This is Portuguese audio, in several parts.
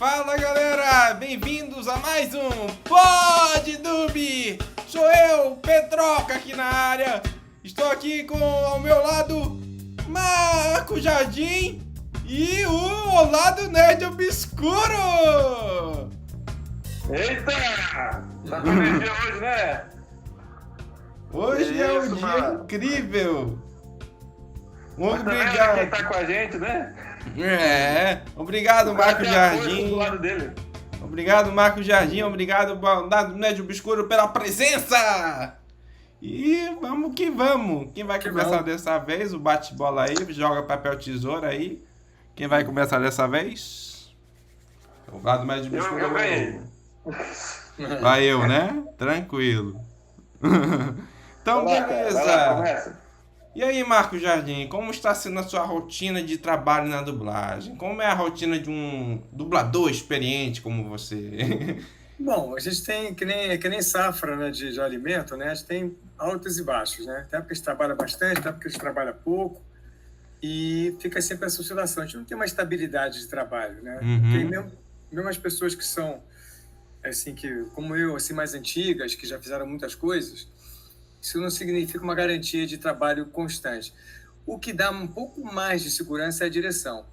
Fala galera, bem-vindos a mais um PodDub. Sou eu, Petroca, aqui na área. Estou aqui com ao meu lado Marco Jardim e o Olado Nerd Obscuro. Eita! Tá com energia hoje, né? Hoje é um dia mano. Incrível. Muito Obrigado. Quem tá com a gente, né? Obrigado, Marco Jardim. Do lado dele. Obrigado, Marco Jardim. Obrigado, Olado Nerd Obscuro, pela presença. E vamos que vamos. Quem vai começar dessa vez? O bate-bola aí, joga papel tesoura aí. Quem vai começar dessa vez? O Olado Nerd Obscuro. Eu ganhei. Vai eu, né? Tranquilo. Então, Vai lá, beleza. Vai lá, começa. E aí, Marco Jardim, como está sendo a sua rotina de trabalho na dublagem? Como é a rotina de um dublador experiente como você? Bom, a gente tem, que nem safra, né, de alimento, né? A gente tem altos e baixos, né? Tem época que a gente trabalha bastante, tem época que a gente trabalha pouco, e fica sempre essa oscilação. A gente não tem uma estabilidade de trabalho, né? Tem mesmo as pessoas que são, assim, que, como eu, assim, mais antigas, que já fizeram muitas coisas, isso não significa uma garantia de trabalho constante. O que dá um pouco mais de segurança é a direção.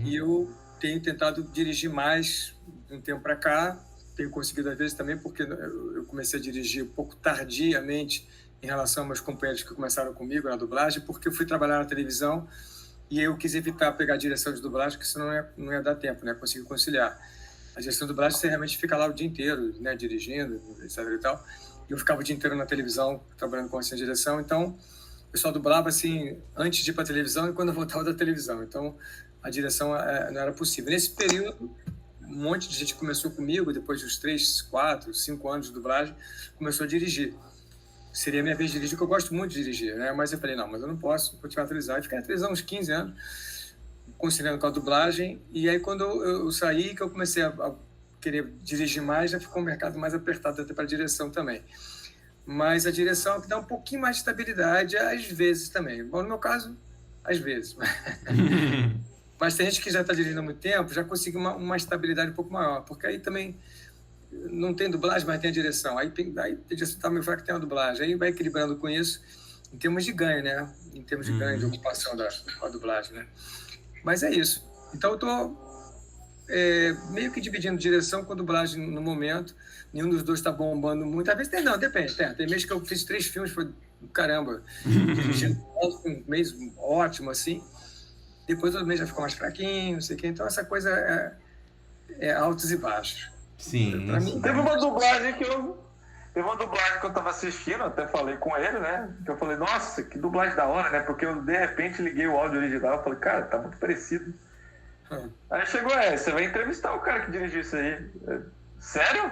E eu tenho tentado dirigir mais de um tempo para cá, tenho conseguido às vezes também, porque eu comecei a dirigir um pouco tardiamente em relação aos meus companheiros que começaram comigo na dublagem, porque eu fui trabalhar na televisão e eu quis evitar pegar a direção de dublagem, porque senão não ia dar tempo, né? Conseguir conciliar. A direção de dublagem você realmente fica lá o dia inteiro, né? Dirigindo, etc e tal. Eu ficava o dia inteiro na televisão, trabalhando com assistente de direção, então eu só dublava assim, antes de ir para a televisão e quando eu voltava da televisão. Então, a direção não era possível. Nesse período, um monte de gente começou comigo, depois dos 3, 4, 5 anos de dublagem, começou a dirigir. Seria a minha vez de dirigir, que eu gosto muito de dirigir, né? Mas eu falei, não, mas eu não posso continuar a televisão. E fiquei na televisão uns 15 anos, conciliando com a dublagem, e aí quando eu saí, que eu comecei a querer dirigir mais, já ficou um mercado mais apertado até para a direção também. Mas a direção é que dá um pouquinho mais de estabilidade, às vezes também. Bom, no meu caso, às vezes. Mas tem gente que já está dirigindo há muito tempo, já consegue uma estabilidade um pouco maior, porque aí também não tem dublagem, mas tem a direção. Aí a direção está meio fraca, tem a dublagem. Aí vai equilibrando com isso, em termos de ganho, né? Em termos de ganho, de ocupação da dublagem, né? Mas é isso. Então eu estou meio que dividindo direção com dublagem no momento. Nenhum dos dois está bombando muito. Às vezes depende. Tem mês que eu fiz 3 filmes, foi caramba. Dirigindo um mês ótimo, assim. Depois outro mês já ficou mais fraquinho, não sei o quê. Então essa coisa é altos e baixos. Sim. Pra mim, Teve uma dublagem que eu tava assistindo, até falei com ele, né? Que eu falei, nossa, que dublagem da hora, né? Porque eu, de repente, liguei o áudio original e falei, cara, tá muito parecido. Aí chegou, você vai entrevistar o cara que dirigiu isso aí. Sério?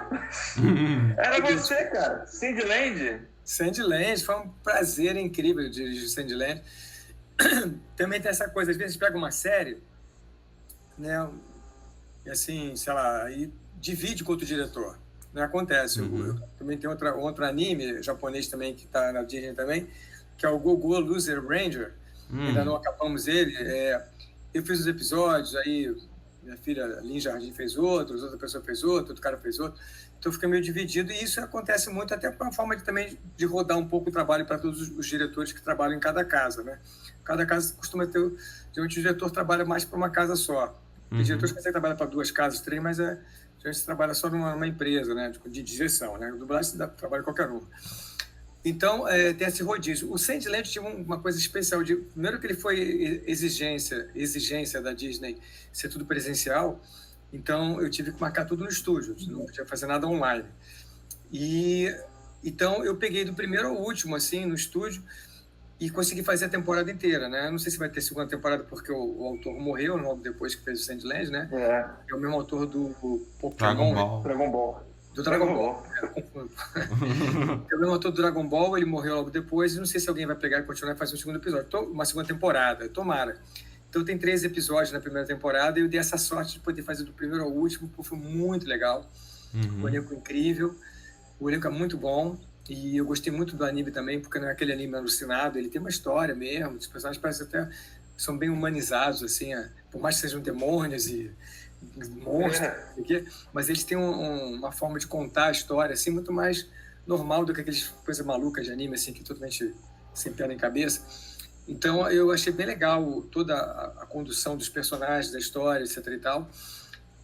Era você, cara. Sandland. Sandland, foi um prazer incrível dirigir Sandland. Também tem essa coisa, às vezes pega uma série, né? E assim, sei lá, e divide com outro diretor. Não acontece. Eu também tem outro anime japonês também que está na Disney também, que é o Go-Go Loser Ranger. Ainda não acabamos ele. Eu fiz os episódios, aí minha filha Lin Jardim fez outros, outra pessoa fez outro cara fez outro. Então fica meio dividido e isso acontece muito até por uma forma também de rodar um pouco o trabalho para todos os diretores que trabalham em cada casa, né? Cada casa costuma ter... Geralmente o diretor trabalha mais para uma casa só. Tem diretores que trabalham para 2 casas, 3, mas geralmente trabalha só numa empresa, né? De direção, né? O dublagem se dá para trabalhar qualquer uma. Então, tem esse rodízio. O Sandland tinha uma coisa especial. Primeiro que ele foi exigência da Disney ser tudo presencial, então eu tive que marcar tudo no estúdio, não podia fazer nada online. Então eu peguei do primeiro ao último, assim, no estúdio, e consegui fazer a temporada inteira, né? Não sei se vai ter segunda temporada porque o autor morreu logo depois que fez o Sandland, né? É o mesmo autor do Pokémon. Dragon Ball. Do Dragon Ball. Eu mesmo autor do Dragon Ball, ele morreu logo depois, e não sei se alguém vai pegar e continuar a fazer um segundo episódio. Uma segunda temporada, tomara. Então tem 3 episódios na primeira temporada, e eu dei essa sorte de poder fazer do primeiro ao último, porque foi muito legal. O elenco incrível, o elenco é muito bom, e eu gostei muito do anime também, porque não é aquele anime alucinado, ele tem uma história mesmo, os personagens parecem até, são bem humanizados, assim, por mais que sejam demônios e monstro, mas eles têm uma forma de contar a história assim, muito mais normal do que aquelas coisas malucas de anime, assim, que totalmente sem pé nem cabeça. Então, eu achei bem legal toda a condução dos personagens, da história, etc e tal.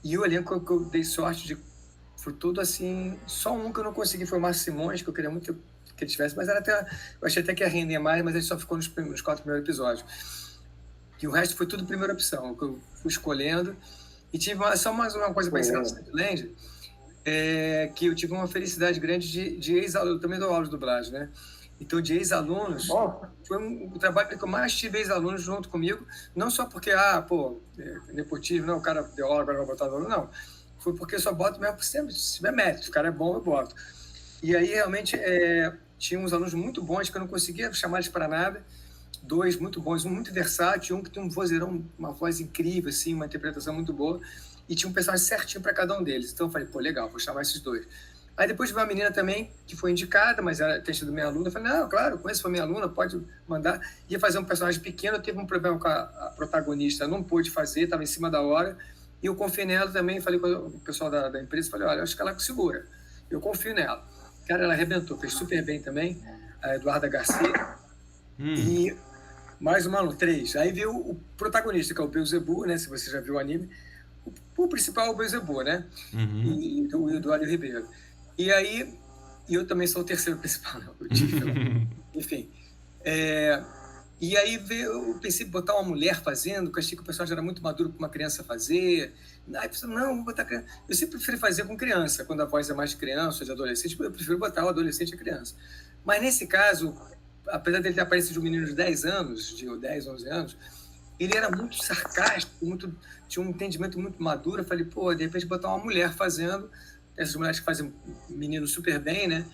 E o elenco que eu dei sorte de... Foi tudo assim... Só um que eu não consegui foi o Márcio Simões, que eu queria muito que ele tivesse, mas era até... Eu achei até que ia render mais, mas ele só ficou nos 4 primeiros episódios. E o resto foi tudo primeira opção, que eu fui escolhendo. E tive só mais uma coisa para ensinar no Sandland, que eu tive uma felicidade grande de ex-alunos. Eu também dou aula de dublagem, né? Então, de ex-alunos, foi o trabalho que eu mais tive ex-alunos junto comigo, não só porque, nepotismo, não, o cara deu aula, agora vai botar aluno, não. Foi porque eu só boto mesmo por sempre, se tiver mérito, o cara é bom, eu boto. E aí, realmente, tinha uns alunos muito bons que eu não conseguia chamar eles para nada, 2 muito bons, um muito versátil, um que tinha um vozeirão, uma voz incrível, assim, uma interpretação muito boa, e tinha um personagem certinho para cada um deles. Então, eu falei, legal, vou chamar esses 2. Aí depois tive uma menina também que foi indicada, mas ela tinha sido minha aluna. Eu falei, não, claro, conheço, foi minha aluna, pode mandar. Ia fazer um personagem pequeno, teve um problema com a protagonista, não pôde fazer, estava em cima da hora. E eu confiei nela também, falei com o pessoal da empresa, falei, olha, acho que ela segura. Eu confio nela. Cara, ela arrebentou, fez super bem também, a Eduarda Garcia. E mais um aluno, 3. Aí veio o protagonista, que é o Beelzebub, né, se você já viu o anime. O principal é o Beelzebub, né? E o Eduardo Ribeiro. E aí, eu também sou o terceiro principal, não, enfim. E aí eu pensei em botar uma mulher fazendo, porque eu achei que o personagem era muito maduro para uma criança fazer. Aí eu pensei, não, vou botar criança. Eu sempre prefiro fazer com criança, quando a voz é mais de criança ou de adolescente, eu prefiro botar o adolescente e a criança. Mas nesse caso, apesar dele ter aparecido um menino de 10 anos, de 10, 11 anos, ele era muito sarcástico, tinha um entendimento muito maduro. Eu falei, de repente botar uma mulher fazendo... Essas mulheres que fazem menino super bem, né?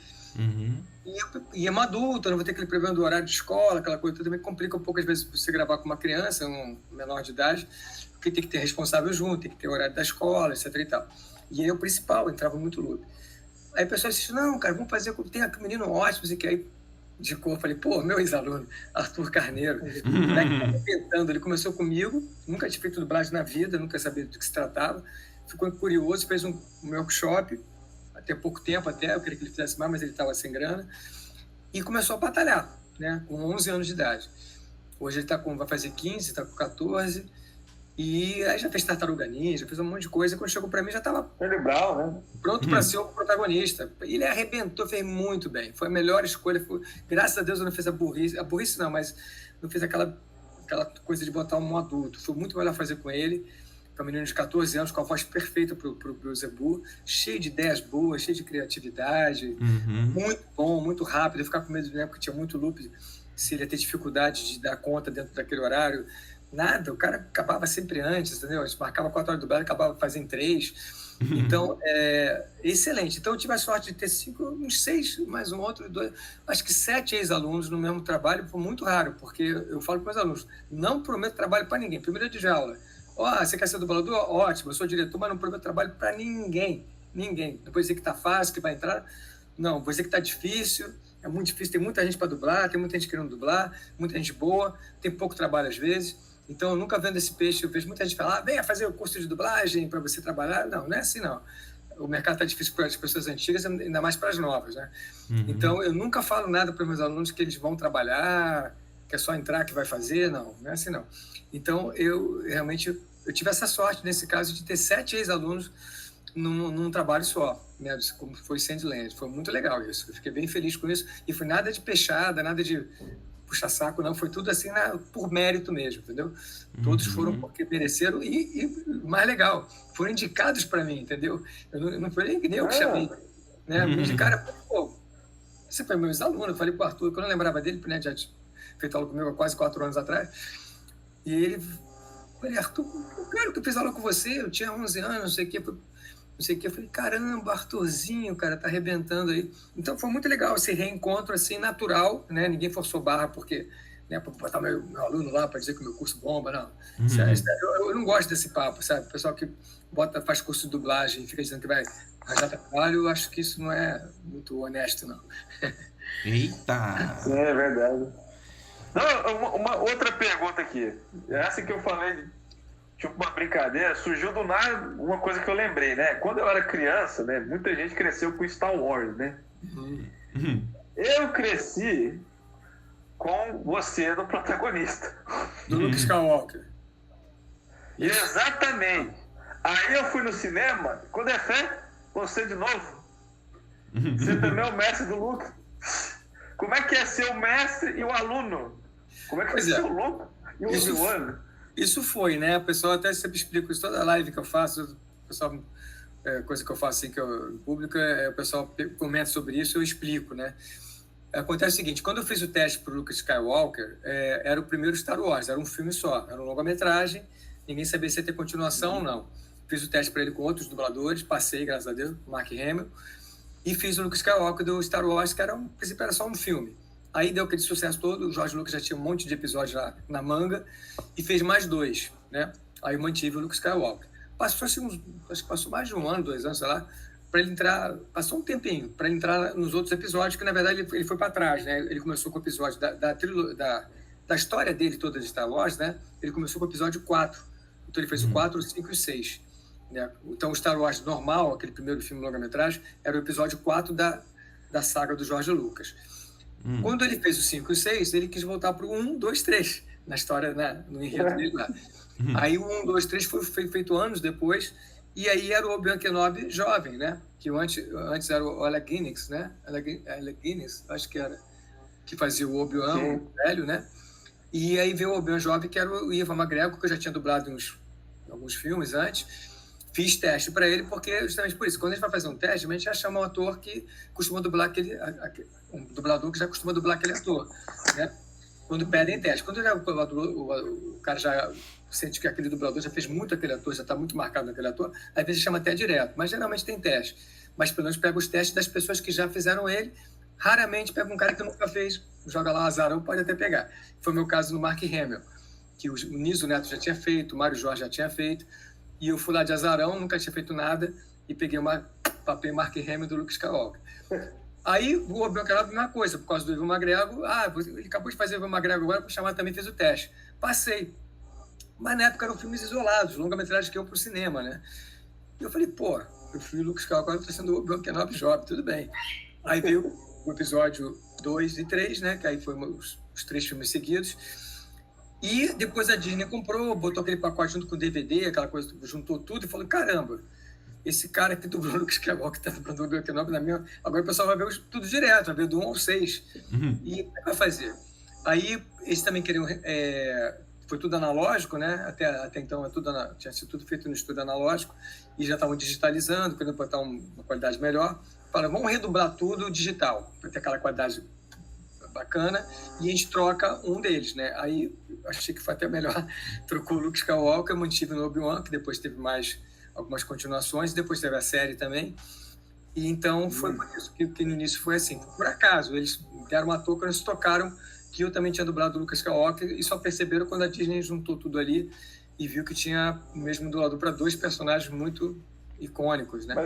E é uma adulta, não vou ter aquele problema do horário de escola, aquela coisa também complica um pouco, às vezes, você gravar com uma criança, um menor de idade, porque tem que ter responsável junto, tem que ter o horário da escola, etc e tal. E aí o principal, entrava muito luto. Aí o pessoal disse, não, cara, vamos fazer, tem aqui um menino ótimo, que aí de cor, eu falei, meu ex-aluno, Arthur Carneiro, ele começou comigo, nunca tinha feito dublagem na vida, nunca sabia do que se tratava, ficou curioso, fez um workshop, até pouco tempo eu queria que ele fizesse mais, mas ele estava sem grana, e começou a batalhar, né, com 11 anos de idade. Hoje ele vai fazer 15, está com 14, e aí já fez Tartaruga Ninja, fez um monte de coisa, quando chegou para mim já estava pronto para ser o protagonista. Ele arrebentou, fez muito bem, foi a melhor escolha, graças a Deus eu não fiz a burrice não, mas não fiz aquela coisa de botar um adulto, foi muito melhor fazer com ele, um menino de 14 anos, com a voz perfeita para o Beelzebub, cheio de ideias boas, cheio de criatividade, muito bom, muito rápido. Eu ficava com medo, né, porque tinha muito loop, se ele ia ter dificuldade de dar conta dentro daquele horário. Nada, o cara acabava sempre antes, entendeu? A gente marcava 4 horas do dublagem, acabava fazendo 3. Então, excelente. Então, eu tive a sorte de ter uns 6, mais um outro, 2, acho que 7 ex-alunos no mesmo trabalho. Foi muito raro, porque eu falo com os alunos, não prometo trabalho para ninguém. Primeiro dia de aula, você quer ser dublador? Ótimo, eu sou diretor, mas não prometo trabalho para ninguém. Ninguém. Depois dizer que tá fácil, que vai entrar. Não, vou dizer que tá difícil. É muito difícil, tem muita gente para dublar, tem muita gente querendo dublar, muita gente boa, tem pouco trabalho às vezes. Então, eu nunca vendo esse peixe, eu vejo muita gente falar, venha fazer o curso de dublagem para você trabalhar. Não é assim, não. O mercado está difícil para as pessoas antigas, ainda mais para as novas, né? Então, eu nunca falo nada para meus alunos que eles vão trabalhar, que é só entrar que vai fazer. Não é assim, não. Então, eu tive essa sorte, nesse caso, de ter 7 ex-alunos num trabalho só, né? Como foi Sandland. Foi muito legal isso. Eu fiquei bem feliz com isso. E foi nada de peixada, nada de puxa-saco, não. Foi tudo assim, por mérito mesmo, entendeu? Todos foram porque mereceram e mais legal, foram indicados para mim, entendeu? Eu não foi nem eu que chamei, né? Me indicaram, você foi meu ex-aluno. Eu falei pro Arthur, quando eu lembrava dele, né, já tinha feito aula comigo há quase 4 anos atrás, e ele... Falei, Arthur, cara, que eu fiz aula com você, eu tinha 11 anos, não sei o quê. Eu falei, caramba, Arthurzinho, cara, tá arrebentando aí. Então foi muito legal esse reencontro, assim, natural, né? Ninguém forçou barra porque, né, pra botar meu aluno lá para dizer que o meu curso bomba, não. Eu não gosto desse papo, sabe? O pessoal que faz curso de dublagem e fica dizendo que vai arranjar trabalho, eu acho que isso não é muito honesto, não. Eita! É verdade. Não, uma outra pergunta aqui. Essa que eu falei tipo uma brincadeira, surgiu do nada uma coisa que eu lembrei, né? Quando eu era criança, né? Muita gente cresceu com Star Wars, né? Eu cresci com você no protagonista. Do Luke Skywalker. Exatamente. Aí eu fui no cinema, quando é fé, você de novo. Você também é o mestre do Luke. Como é que é ser o mestre e o aluno? Como é que é ser o Luke e o Obi-Wan? Isso foi, né? O pessoal até sempre explica isso, toda live que eu faço, o pessoal, coisa que eu faço assim, que eu, em público, o pessoal comenta sobre isso, eu explico, né? Acontece o seguinte, quando eu fiz o teste para o Luke Skywalker, era o primeiro Star Wars, era um filme só, era um longa-metragem, ninguém sabia se ia ter continuação ou não. Fiz o teste para ele com outros dubladores, passei, graças a Deus, Mark Hamill, e fiz o Luke Skywalker do Star Wars, que no princípio era só um filme. Aí deu aquele sucesso todo, o George Lucas já tinha um monte de episódios lá na manga, e fez mais 2, né? Aí eu mantive o Luke Skywalker. Passou assim, acho que passou mais de 1 ano, 2 anos, sei lá, para ele entrar, passou um tempinho, para ele entrar nos outros episódios, que na verdade ele foi para trás, né? Ele começou com o episódio da história dele toda de Star Wars, né? Ele começou com o episódio 4, então ele fez o 4, o 5 e o 6. Né? Então o Star Wars normal, aquele primeiro filme longa-metragem, era o episódio 4 da saga do George Lucas. Quando ele fez o 5 e o 6, ele quis voltar para o 1, 2, 3, na história, né? No enredo dele lá. Aí o 1, 2, 3 foi feito anos depois, e aí era o Obi-Wan Kenobi jovem, né? Que antes era o Alec Guinness, né? Alec Guinness, acho que era, que fazia o Obi-Wan, o velho, né? E aí veio o Obi-Wan jovem, que era o Ivan McGregor, que eu já tinha dublado em alguns filmes antes. Fiz teste para ele, porque justamente por isso, quando a gente vai fazer um teste, a gente já chama um ator que costuma dublar um dublador que já costuma dublar aquele ator, né? Quando pedem teste. Quando o cara já sente que aquele dublador já fez muito aquele ator, já está muito marcado naquele ator, às vezes chama até direto, mas geralmente tem teste. Mas pelo menos pega os testes das pessoas que já fizeram ele, raramente pega um cara que nunca fez, joga lá o azarão, pode até pegar. Foi o meu caso no Mark Hamill, que o Niso Neto já tinha feito, o Mário Jorge já tinha feito, e eu fui lá de azarão, nunca tinha feito nada, e peguei papel Mark Hamill do Luke Skywalker. Aí o Obi-Wan Kenobi, a mesma coisa, por causa do Ivan McGregor, ele acabou de fazer o Ivan McGregor agora, por chamar também, fez o teste. Passei. Mas na época eram filmes isolados, longa-metragem que eu pro cinema, né? E eu falei, pô, eu fui o Luke Skywalker, agora tô sendo o Obi-Wan Kenobi jovem, tudo bem. Aí veio o episódio 2 e 3, né? Que aí foi os 3 filmes seguidos. E depois a Disney comprou, botou aquele pacote junto com o DVD, aquela coisa, juntou tudo e falou, caramba, esse cara que dublou o Luke Skywalker, que tá dublando o Obi-Wan Kenobi na minha... Agora o pessoal vai ver tudo direto, vai ver do 1 ao 6. E como é que vai fazer? Aí eles também queriam... foi tudo analógico, né? Até então tinha sido tudo feito no estúdio analógico e já estavam digitalizando, querendo botar uma qualidade melhor. Falaram, vamos redublar tudo digital, para ter aquela qualidade bacana, e a gente troca um deles, né? Aí achei que foi até melhor, trocou o Luke Skywalker, mantive no Obi-Wan, que depois teve mais algumas continuações, depois teve a série também, e então foi por isso que no início foi assim. Por acaso, eles deram uma toca, eles tocaram que eu também tinha dublado o Luke Skywalker, e só perceberam quando a Disney juntou tudo ali e viu que tinha o mesmo dublador para 2 personagens muito icônicos, né?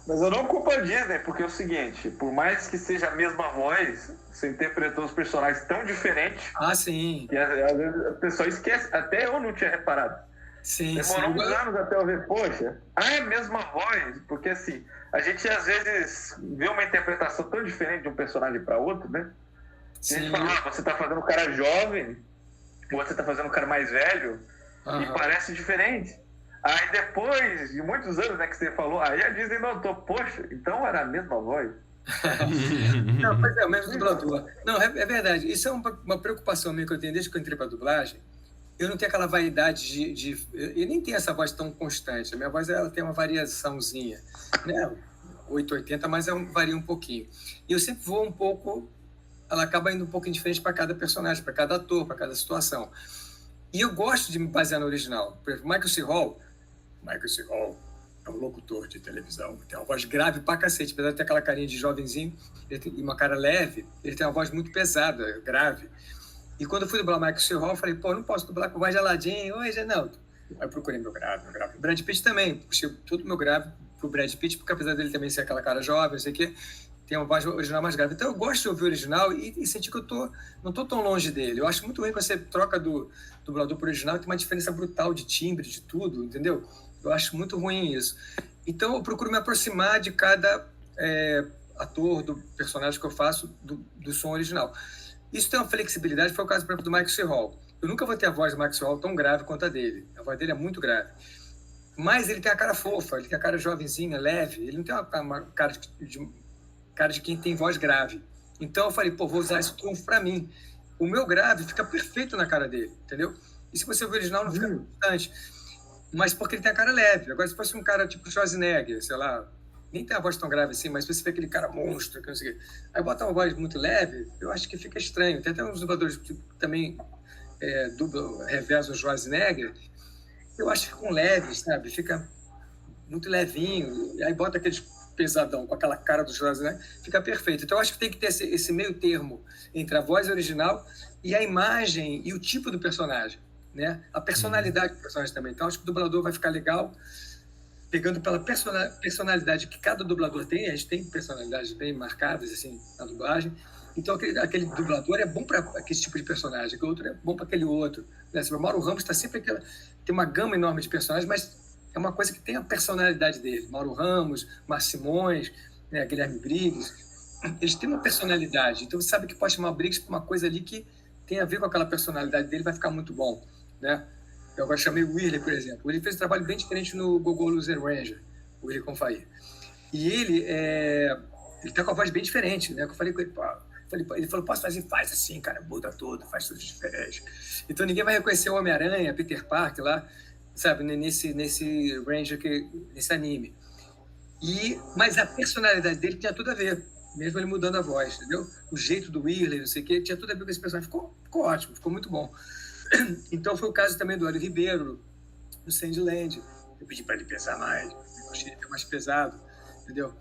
Mas eu não culpo a Disney, porque é o seguinte, por mais que seja a mesma voz, você interpretou os personagens tão diferentes. Sim. Que às vezes a pessoa esquece, até eu não tinha reparado. Sim, demorou uns anos até eu ver, poxa, é a mesma voz, porque assim, a gente às vezes vê uma interpretação tão diferente de um personagem para outro, né? A gente fala, você tá fazendo um cara jovem, ou você tá fazendo um cara mais velho, e parece diferente. Aí depois de muitos anos, né, que você falou, aí a Disney notou, poxa, então era a mesma voz. Não, pois é, o mesmo dublador. Não, é verdade. Isso é uma preocupação minha que eu tenho desde que eu entrei para dublagem. Eu não tenho aquela vaidade eu nem tenho essa voz tão constante. A minha voz ela tem uma variaçãozinha, né? 880, mas varia um pouquinho. E eu sempre vou um pouco, ela acaba indo um pouco diferente para cada personagem, para cada ator, para cada situação. E eu gosto de me basear no original. Por exemplo, Michael C. Hall é um locutor de televisão, tem uma voz grave pra cacete, apesar de ter aquela carinha de jovenzinho, ele tem uma cara leve, ele tem uma voz muito pesada, grave. E quando eu fui dublar Michael C. Hall, eu falei, não posso dublar com voz de Aladdin, oi, Genaldo. Aí eu procurei meu grave. Brad Pitt também, puxei todo o meu grave pro Brad Pitt, porque apesar dele também ser aquela cara jovem, não sei o quê, tem uma voz original mais grave. Então eu gosto de ouvir o original e sentir que não tô tão longe dele. Eu acho muito ruim quando você troca do dublador pro original, tem uma diferença brutal de timbre, de tudo, entendeu? Eu acho muito ruim isso. Então eu procuro me aproximar de cada ator, do personagem que eu faço, do som original. Isso tem uma flexibilidade, foi o caso, por exemplo, do Mike Hall. Eu nunca vou ter a voz do Mike Hall tão grave quanto a dele. A voz dele é muito grave. Mas ele tem a cara fofa, ele tem a cara jovenzinha, leve. Ele não tem uma cara de quem tem voz grave. Então eu falei, vou usar esse trunfo para mim. O meu grave fica perfeito na cara dele, entendeu? E se você ouvir o original, não fica bastante. Mas porque ele tem a cara leve. Agora, se fosse um cara tipo Schwarzenegger, sei lá, nem tem a voz tão grave assim, mas se você vê aquele cara monstro, que não sei o quê, aí botar uma voz muito leve, eu acho que fica estranho. Tem até uns dubladores que também revezam o Schwarzenegger, eu acho que ficam leves, sabe? Fica muito levinho, e aí bota aqueles pesadão com aquela cara do Schwarzenegger, fica perfeito. Então eu acho que tem que ter esse meio termo entre a voz original e a imagem e o tipo do personagem, né? A personalidade do personagem também. Então acho que o dublador vai ficar legal pegando pela personalidade que cada dublador tem. A gente tem personalidades bem marcadas assim na dublagem. Então aquele dublador é bom para aquele tipo de personagem, que o outro é bom para aquele outro, né? O Mauro Ramos está sempre tem uma gama enorme de personagens, mas é uma coisa que tem a personalidade dele. Mauro Ramos, Márcio Simões, né, Guilherme Briggs, eles têm uma personalidade. Então você sabe que pode chamar o Briggs para uma coisa ali que tem a ver com aquela personalidade dele, vai ficar muito bom, né? Eu agora chamei o Whirley, por exemplo. Ele fez um trabalho bem diferente no Gogol Loser Ranger, o Whirley Confai. E ele tá com a voz bem diferente, né? Eu falei com ele, ele falou, posso fazer? Faz assim, cara, muda tudo, faz tudo diferente. Então ninguém vai reconhecer o Homem-Aranha, Peter Parker lá, sabe, nesse Ranger, nesse anime. Mas a personalidade dele tinha tudo a ver, mesmo ele mudando a voz, entendeu? O jeito do Whirley, não sei o quê, tinha tudo a ver com esse personagem. Ficou ótimo, ficou muito bom. Então foi o caso também do Hélio Ribeiro, do Sandland. Eu pedi para ele pesar mais, eu achei ele mais pesado, entendeu?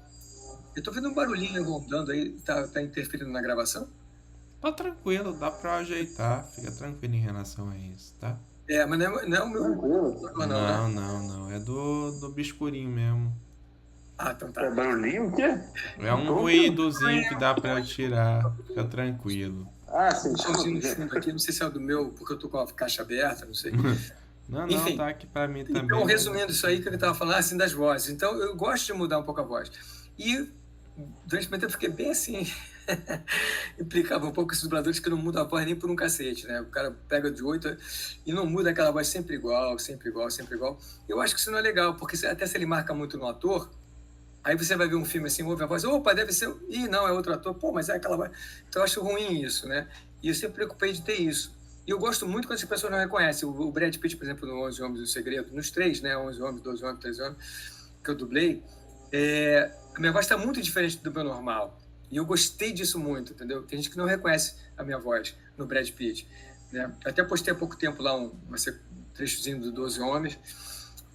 Eu tô vendo um barulhinho rondando aí, tá interferindo na gravação? Tá tranquilo, dá pra ajeitar, fica tranquilo em relação a isso, tá? Mas não é o meu... Não, é do biscurinho mesmo. Ah, então tá. É barulhinho o quê? É um ruídozinho que dá pra eu tirar, fica tranquilo. Ah, sim. Um somzinho no fundo aqui, não sei se é o do meu, porque eu tô com a caixa aberta, não sei. Enfim, tá aqui pra mim também. Então, resumindo isso aí que ele tava falando, assim, das vozes. Então, eu gosto de mudar um pouco a voz. E, durante o momento, eu fiquei bem assim... implicava um pouco esses dubladores que não mudam a voz nem por um cacete, né? O cara pega de 8 e não muda aquela voz sempre igual. Eu acho que isso não é legal, porque até se ele marca muito no ator, aí você vai ver um filme assim, ouve a voz, opa, deve ser... Ih, não, é outro ator. Pô, mas é aquela voz... Então eu acho ruim isso, né? E eu sempre me preocupei de ter isso. E eu gosto muito quando as pessoas não reconhecem. O Brad Pitt, por exemplo, no 11 Homens do Segredo, nos 3, né? 11 Homens, 12 Homens, 13 Homens, que eu dublei, a minha voz está muito diferente do meu normal. E eu gostei disso muito, entendeu? Tem gente que não reconhece a minha voz no Brad Pitt, né? Eu até postei há pouco tempo lá um trechozinho do 12 Homens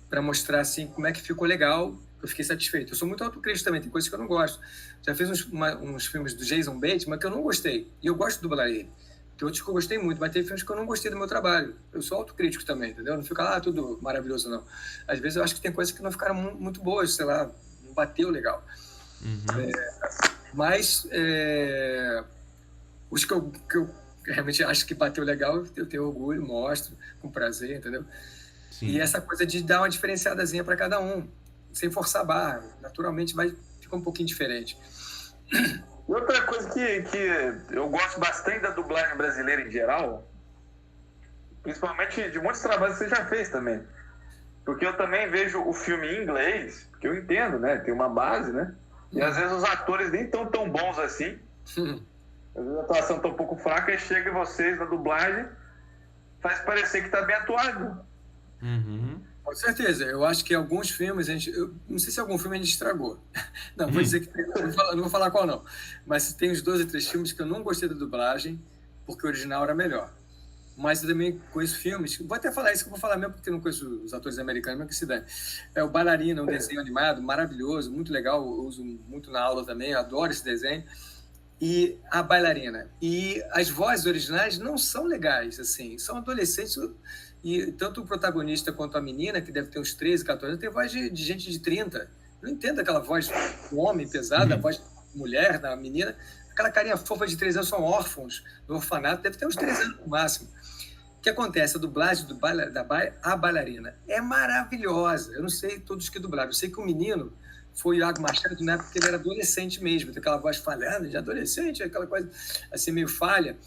para mostrar assim como é que ficou legal. Eu fiquei satisfeito. Eu sou muito autocrítico também, tem coisas que eu não gosto. Já fiz uns filmes do Jason Bateman, mas que eu não gostei. E eu gosto de dublar ele. Tem outros que eu gostei muito, mas tem filmes que eu não gostei do meu trabalho. Eu sou autocrítico também, entendeu? Não fica lá tudo maravilhoso, não. Às vezes eu acho que tem coisas que não ficaram muito boas, sei lá, não bateu legal. Mas os que eu realmente acho que bateu legal, eu tenho orgulho, mostro com prazer, entendeu? Sim. E essa coisa de dar uma diferenciadazinha para cada um, sem forçar a barra, naturalmente fica um pouquinho diferente. E outra coisa que eu gosto bastante da dublagem brasileira em geral, principalmente de muitos trabalhos que você já fez também, porque eu também vejo o filme em inglês, porque eu entendo, né? Tem uma base, né? E às vezes os atores nem estão tão bons assim. Às vezes a atuação está um pouco fraca e chega vocês na dublagem, faz parecer que está bem atuado. Com certeza. Eu acho que alguns filmes, eu não sei se algum filme a gente estragou. Não, vou dizer que não vou falar qual não. Mas tem uns 2 ou 3 filmes que eu não gostei da dublagem, porque o original era melhor. Mas eu também conheço filmes, vou até falar isso que eu vou falar mesmo, porque eu não conheço os atores americanos, mas que se dane. É o Bailarina, um desenho animado, maravilhoso, muito legal, eu uso muito na aula também, eu adoro esse desenho. E a Bailarina. E as vozes originais não são legais, assim, são adolescentes, e tanto o protagonista quanto a menina, que deve ter uns 13, 14 anos, tem voz de gente de 30. Eu não entendo aquela voz do homem pesada, a voz mulher, da menina, aquela carinha fofa de 3 anos, são órfãos no orfanato, deve ter uns 3 anos no máximo. O que acontece? A dublagem A Bailarina é maravilhosa. Eu não sei todos que dublaram. Eu sei que o menino foi o Iago Machado, na época que ele era adolescente mesmo, tem aquela voz falhando de adolescente, aquela coisa assim meio falha,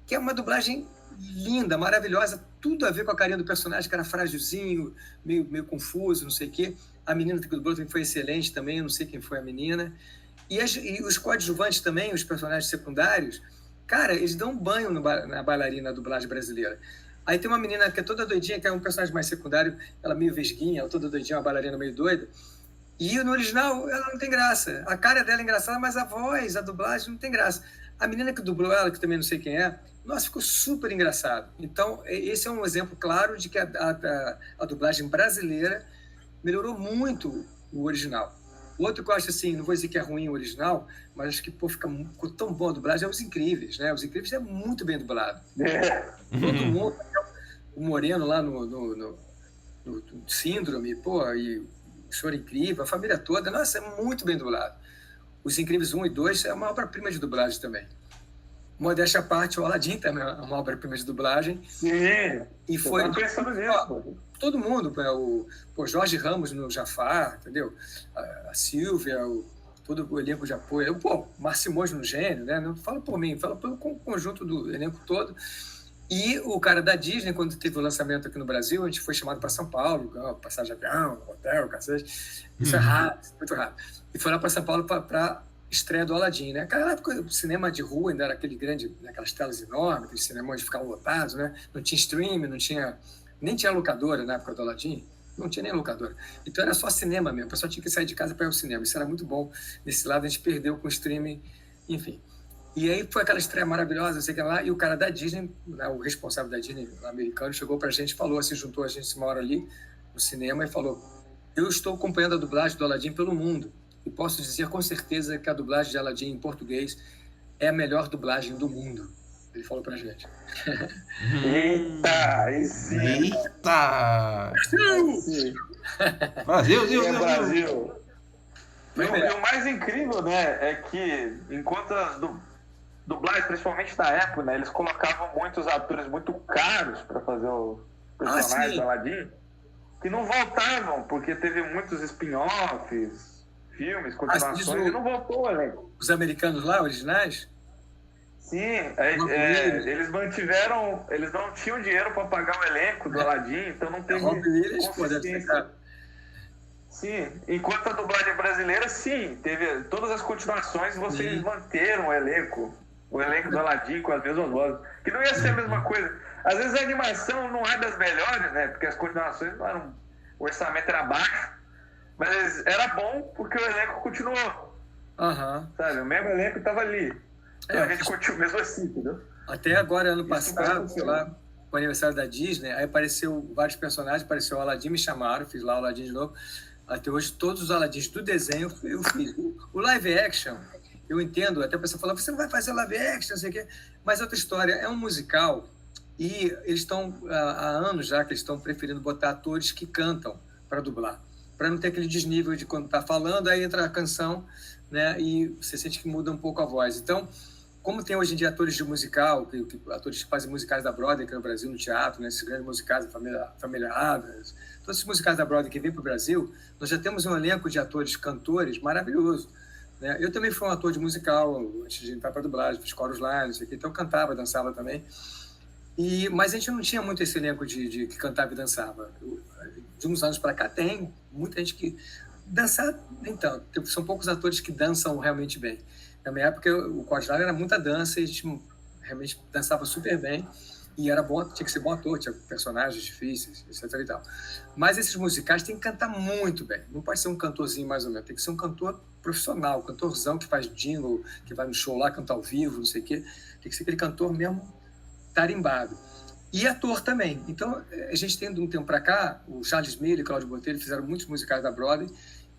que é uma dublagem linda, maravilhosa, tudo a ver com a carinha do personagem, que era frágilzinho, meio confuso, não sei o quê. A menina que dublou também foi excelente também, eu não sei quem foi a menina. E os coadjuvantes também, os personagens secundários, cara, eles dão um banho na bailarina, na dublagem brasileira. Aí tem uma menina que é toda doidinha, que é um personagem mais secundário, ela meio vesguinha, ela toda doidinha, uma bailarina meio doida. E no original, ela não tem graça. A cara dela é engraçada, mas a voz, a dublagem não tem graça. A menina que dublou ela, que também não sei quem é, nossa, ficou super engraçado. Então, esse é um exemplo claro de que a dublagem brasileira melhorou muito o original. Outro que eu acho assim, não vou dizer que é ruim o original, mas acho que ficou tão bom a dublagem, é Os Incríveis, né? Os Incríveis é muito bem dublado. Todo mundo, o Moreno lá no Síndrome, pô, e o Senhor Incrível, a família toda, nossa, é muito bem dublado. Os Incríveis 1 e 2 é uma obra-prima de dublagem também. Modéstia à parte, o Aladdin também é uma obra-prima de dublagem. Sim, e foi eu pensando nisso. Todo mundo, o Jorge Ramos no Jafar, entendeu? A Silvia, todo o elenco de apoio. Pô, Marcimoso no Gênio, né? Não fala por mim, fala pelo conjunto do elenco todo. E o cara da Disney, quando teve o lançamento aqui no Brasil, a gente foi chamado para São Paulo, passagem de avião, hotel, cacete. Isso é raro, muito raro. E foi lá para São Paulo para estreia do Aladdin, né? Naquela época, o cinema de rua ainda era aquele grande, aquelas telas enormes, aqueles cinemas ficavam lotados, né? Não tinha streaming, nem tinha locadora na época do Aladdin, não tinha nem locadora. Então era só cinema mesmo, o pessoal tinha que sair de casa para ir ao cinema. Isso era muito bom. Nesse lado a gente perdeu com o streaming, enfim. E aí foi aquela estreia maravilhosa, não sei o que lá, e o cara da Disney, né, o responsável da Disney, o americano, chegou pra gente e falou, assim, juntou a gente uma hora ali no cinema e falou: eu estou acompanhando a dublagem do Aladdin pelo mundo e posso dizer com certeza que a dublagem de Aladdin em português é a melhor dublagem do mundo. Ele falou pra gente. Eita, aí sim. Eita! Brasil! E o mais incrível, né, é que enquanto as dublagens, principalmente na época, né, eles colocavam muitos atores muito caros para fazer o personagem do Aladdin, que não voltavam, porque teve muitos spin-offs, filmes, continuações, e não voltou o elenco. Os americanos lá, originais? Sim, eles mantiveram, eles não tinham dinheiro para pagar o elenco do Aladdin, então não teve consistência. Sim, enquanto a dublagem brasileira, sim, teve todas as continuações, vocês manteram o elenco do Aladdin com as mesmas vozes, que não ia ser a mesma coisa. Às vezes a animação não é das melhores, né, porque as continuações não eram, o orçamento era baixo, mas era bom porque o elenco continuou. Sabe, o mesmo elenco estava ali. Então a gente continuou mesmo assim, entendeu? Até agora, ano passado, sei lá, o aniversário da Disney, aí apareceu vários personagens, apareceu o Aladdin, me chamaram, fiz lá o Aladdin de novo. Até hoje, todos os Aladdins do desenho eu fiz. O live action, eu entendo, até a pessoa fala, você não vai fazer live action, não sei o quê. Mas outra história, é um musical e eles estão, há anos já, que eles estão preferindo botar atores que cantam para dublar, para não ter aquele desnível de quando está falando, aí entra a canção, né, e você sente que muda um pouco a voz. Então, como tem hoje em dia atores de musical, atores que fazem musicais da Broadway aqui no Brasil, no teatro, né, esses grandes musicais, a Família Adams, todos esses musicais da Broadway que vêm para o Brasil, nós já temos um elenco de atores, cantores maravilhoso. Né? Eu também fui um ator de musical, antes de entrar para a dublagem, fiz chorus lá, não sei o quê, então eu cantava, dançava também. Mas a gente não tinha muito esse elenco de que cantava e dançava. De uns anos para cá tem muita gente que dança, então, são poucos atores que dançam realmente bem. Na minha época, o Coslar era muita dança e a gente realmente dançava super bem. E era bom, tinha que ser bom ator, tinha personagens difíceis, etc. e tal. Mas esses musicais têm que cantar muito bem. Não pode ser um cantorzinho mais ou menos. Tem que ser um cantor profissional, cantorzão que faz jingle, que vai no show lá, cantar ao vivo, não sei o quê. Tem que ser aquele cantor mesmo tarimbado. E ator também. Então, a gente tem de um tempo para cá, o Charles Miller e o Cláudio Botelho fizeram muitos musicais da Broadway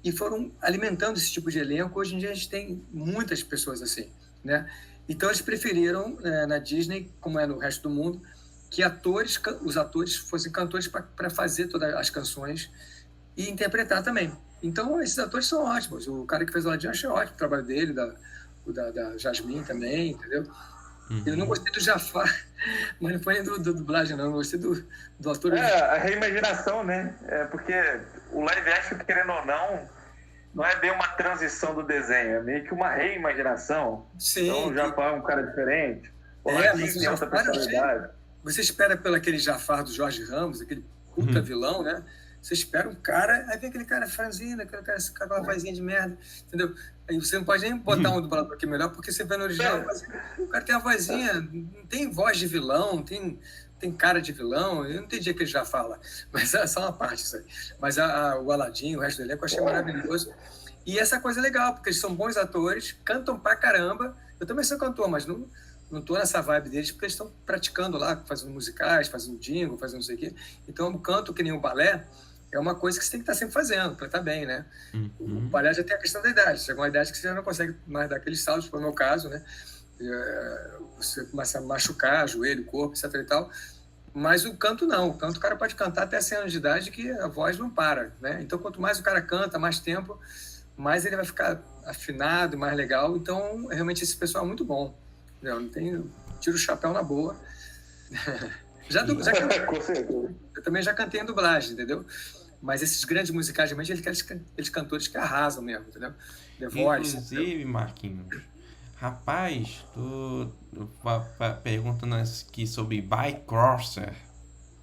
e foram alimentando esse tipo de elenco. Hoje em dia a gente tem muitas pessoas assim, né? Então eles preferiram, na Disney, como é no resto do mundo, que os atores fossem cantores para fazer todas as canções e interpretar também. Então, esses atores são ótimos. O cara que fez o Aladdin, eu achei ótimo o trabalho dele, da Jasmine também, entendeu? Eu não gostei do Jafar, mas não foi nem do dublagem, não. Eu gostei do ator. A reimaginação, né? Porque o live action, querendo ou não é bem uma transição do desenho, é meio que uma reimaginação. Sim. Então o Jafar é um cara diferente. O Aladdin tem outra personalidade. Você espera pelo aquele Jafar do Jorge Ramos, aquele puta vilão, né? Você espera um cara, aí vem aquele cara franzino, aquele cara com aquela vozinha de merda, entendeu? Aí você não pode nem botar um dublador aqui melhor, porque você vê no original, mas o cara tem a vozinha, não tem voz de vilão, tem cara de vilão, eu não entendi o que ele já fala, mas é só uma parte isso aí. Mas o Aladdin, o resto do elenco, eu achei maravilhoso. E essa coisa é legal, porque eles são bons atores, cantam pra caramba. Eu também sou cantor, mas não tô nessa vibe deles, porque eles estão praticando lá, fazendo musicais, fazendo jingle, fazendo não sei o quê. Então, o canto, que nem o balé, é uma coisa que você tem que estar sempre fazendo, para estar bem, né? O balé já tem a questão da idade. Chega uma idade que você já não consegue mais dar aqueles saltos, foi o meu caso, né? Você começa a machucar joelho, corpo, etc e tal. Mas o canto não. O canto o cara pode cantar até 100 anos de idade que a voz não para, né? Então, quanto mais o cara canta, mais tempo, mais ele vai ficar afinado, mais legal. Então, realmente, esse pessoal é muito bom. Não tiro o chapéu na boa. Eu também já cantei em dublagem, entendeu? Mas esses grandes musicais, realmente, eles cantores que arrasam mesmo, entendeu? The Voice. Inclusive, Marquinhos, rapaz, tu perguntando aqui sobre Bycrosser.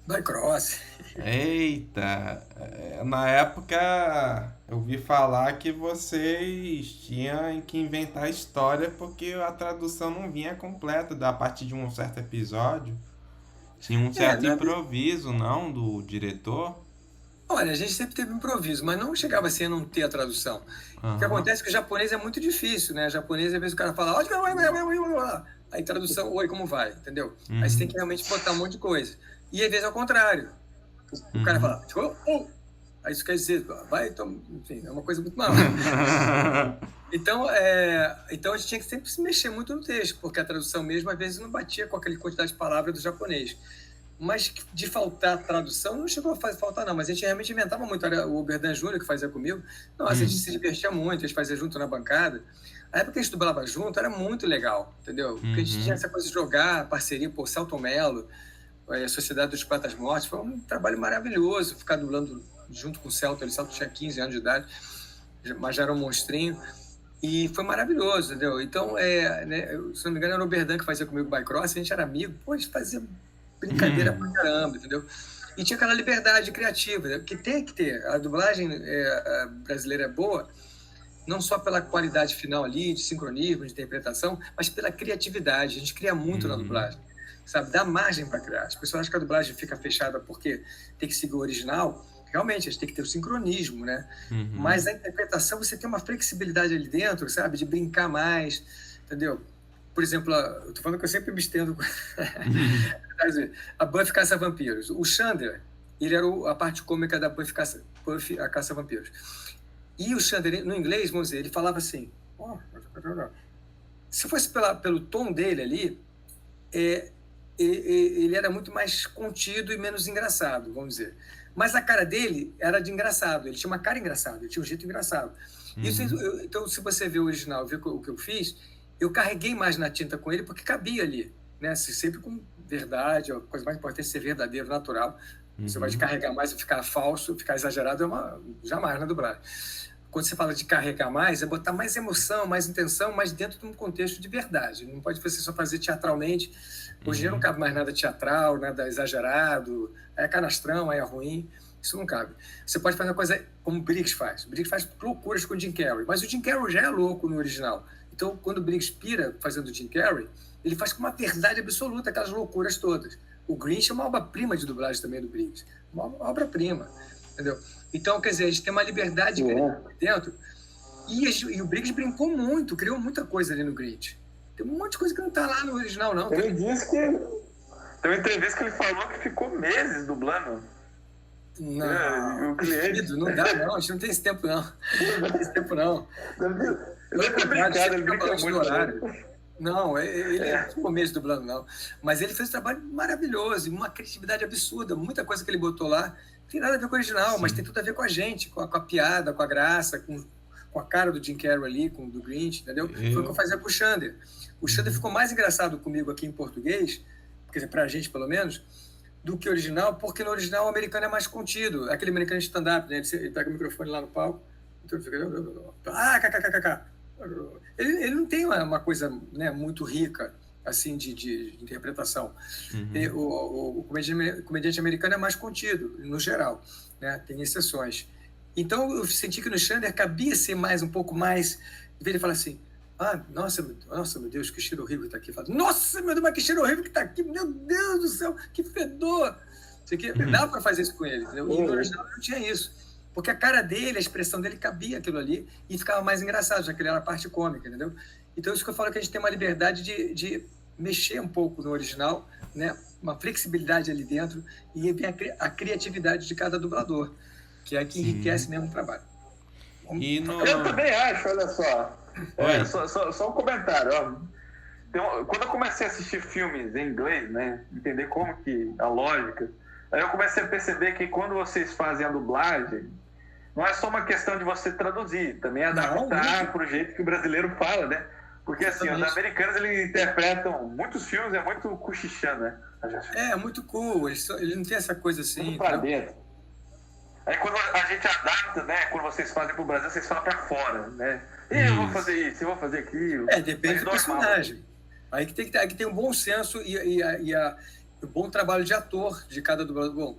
Bycrosser. Eita, na época eu ouvi falar que vocês tinham que inventar história porque a tradução não vinha completa a partir de um certo episódio. Tinha um certo improviso, não, do diretor? Olha, a gente sempre teve improviso, mas não chegava assim a não ter a tradução. O que acontece é que o japonês é muito difícil, né? O japonês, às vezes, o cara fala... Aí tradução, oi, como vai? Entendeu? Aí você tem que realmente botar um monte de coisa. E às vezes é o contrário. O cara fala... Aí isso quer dizer... Vai, então... Enfim, é uma coisa muito mal. Então a gente tinha que sempre se mexer muito no texto, porque a tradução mesmo, às vezes, não batia com aquela quantidade de palavras do japonês. Mas de faltar tradução, não chegou a faltar, não. Mas a gente realmente inventava muito. Era o Oberdan Júnior que fazia comigo. Nossa, a gente se divertia muito, a gente fazia junto na bancada. A época que a gente dublava junto era muito legal, entendeu? Porque a gente tinha essa coisa de jogar, parceria, por Celton Mello, a Sociedade dos Poetas Mortos. Foi um trabalho maravilhoso ficar dublando junto com o Celton. O Celton tinha 15 anos de idade, mas já era um monstrinho. E foi maravilhoso, entendeu? Então, se não me engano, era o Oberdan que fazia comigo o Bycross, a gente era amigo, pô, a gente fazia brincadeira pra caramba, entendeu? E tinha aquela liberdade criativa, né? Que tem que ter. A dublagem brasileira é boa, não só pela qualidade final ali, de sincronismo, de interpretação, mas pela criatividade. A gente cria muito na dublagem, sabe? Dá margem para criar. As pessoas acham que a dublagem fica fechada porque tem que seguir o original. Realmente, a gente tem que ter o sincronismo, né? Mas a interpretação, você tem uma flexibilidade ali dentro, sabe? De brincar mais, entendeu? Por exemplo, eu tô falando que eu sempre me estendo... A Buffy Caça-Vampiros. O Xander, ele era a parte cômica da Buffy a Caça-Vampiros. E o Xander, no inglês, vamos dizer, ele falava assim... Se fosse pelo tom dele ali, ele era muito mais contido e menos engraçado, vamos dizer. Mas a cara dele era de engraçado. Ele tinha uma cara engraçada, ele tinha um jeito engraçado. Então, se você vê o original, ver o que eu fiz, eu carreguei mais na tinta com ele porque cabia ali, né? Sempre com verdade, a coisa mais importante é ser verdadeiro, natural. Você vai carregar mais e ficar falso, ficar exagerado, jamais na dublagem. Quando você fala de carregar mais, é botar mais emoção, mais intenção, mas dentro de um contexto de verdade. Não pode você só fazer teatralmente. Hoje em dia não cabe mais nada teatral, nada exagerado, aí é canastrão, aí é ruim. Isso não cabe. Você pode fazer uma coisa como o Briggs faz. O Briggs faz loucuras com o Jim Carrey, mas o Jim Carrey já é louco no original. Então, quando o Briggs pira fazendo o Jim Carrey, ele faz com uma verdade absoluta aquelas loucuras todas. O Grinch é uma obra-prima de dublagem também do Briggs. Uma obra-prima, entendeu? Então, quer dizer, a gente tem uma liberdade dentro. E o Briggs brincou muito, criou muita coisa ali no Grinch. Tem um monte de coisa que não tá lá no original, não. Ele disse que... Tem uma entrevista que ele falou que ficou meses dublando. Não, não dá, não. A gente não tem esse tempo, não. Não tem esse tempo, não. Ele brinca muito. Não, ele não ficou meses dublando, não. Mas ele fez um trabalho maravilhoso, uma criatividade absurda, muita coisa que ele botou lá tem nada a ver com o original, mas tem tudo a ver com a gente, com a piada, com a graça, com a cara do Jim Carrey ali, com o do Grinch, entendeu? Foi o que eu fazia com o Xander. O Xander ficou mais engraçado comigo aqui em português, quer dizer, pra gente pelo menos, do que o original, porque no original o americano é mais contido. Aquele americano de stand-up, né? Ele pega o microfone lá no palco, então ele fica... Ele não tem uma coisa, né, muito rica, assim, de interpretação. O comediante americano é mais contido, no geral, né? Tem exceções. Então, eu senti que no Xander cabia ser um pouco mais... Em vez de falar assim, nossa, meu Deus, que cheiro horrível que está aqui. Fala, nossa, meu Deus, mas que cheiro horrível que está aqui. Meu Deus do céu, que fedor. Dá para fazer isso com ele. Entendeu? E no original não tinha isso. Porque a cara dele, a expressão dele cabia aquilo ali e ficava mais engraçado, já que ele era a parte cômica, entendeu? Então, isso que eu falo que a gente tem uma liberdade de mexer um pouco no original, né? Uma flexibilidade ali dentro e a criatividade de cada dublador, que é que enriquece mesmo o trabalho. Eu também acho, olha só. Só um comentário. Ó. Quando eu comecei a assistir filmes em inglês, né, entender como que a lógica, aí eu comecei a perceber que quando vocês fazem a dublagem, não é só uma questão de você traduzir, também adaptar para o jeito que o brasileiro fala, né? Porque assim, os americanos, eles interpretam muitos filmes, é muito cochichando, né? É muito cool, ele não tem essa coisa assim. Muito pra dentro. Aí quando a gente adapta, né? Quando vocês fazem pro Brasil, vocês falam pra fora, né? Eu vou fazer isso, eu vou fazer aquilo. Depende do personagem. Aí que tem um bom senso e o bom trabalho de ator de cada dublador. Bom,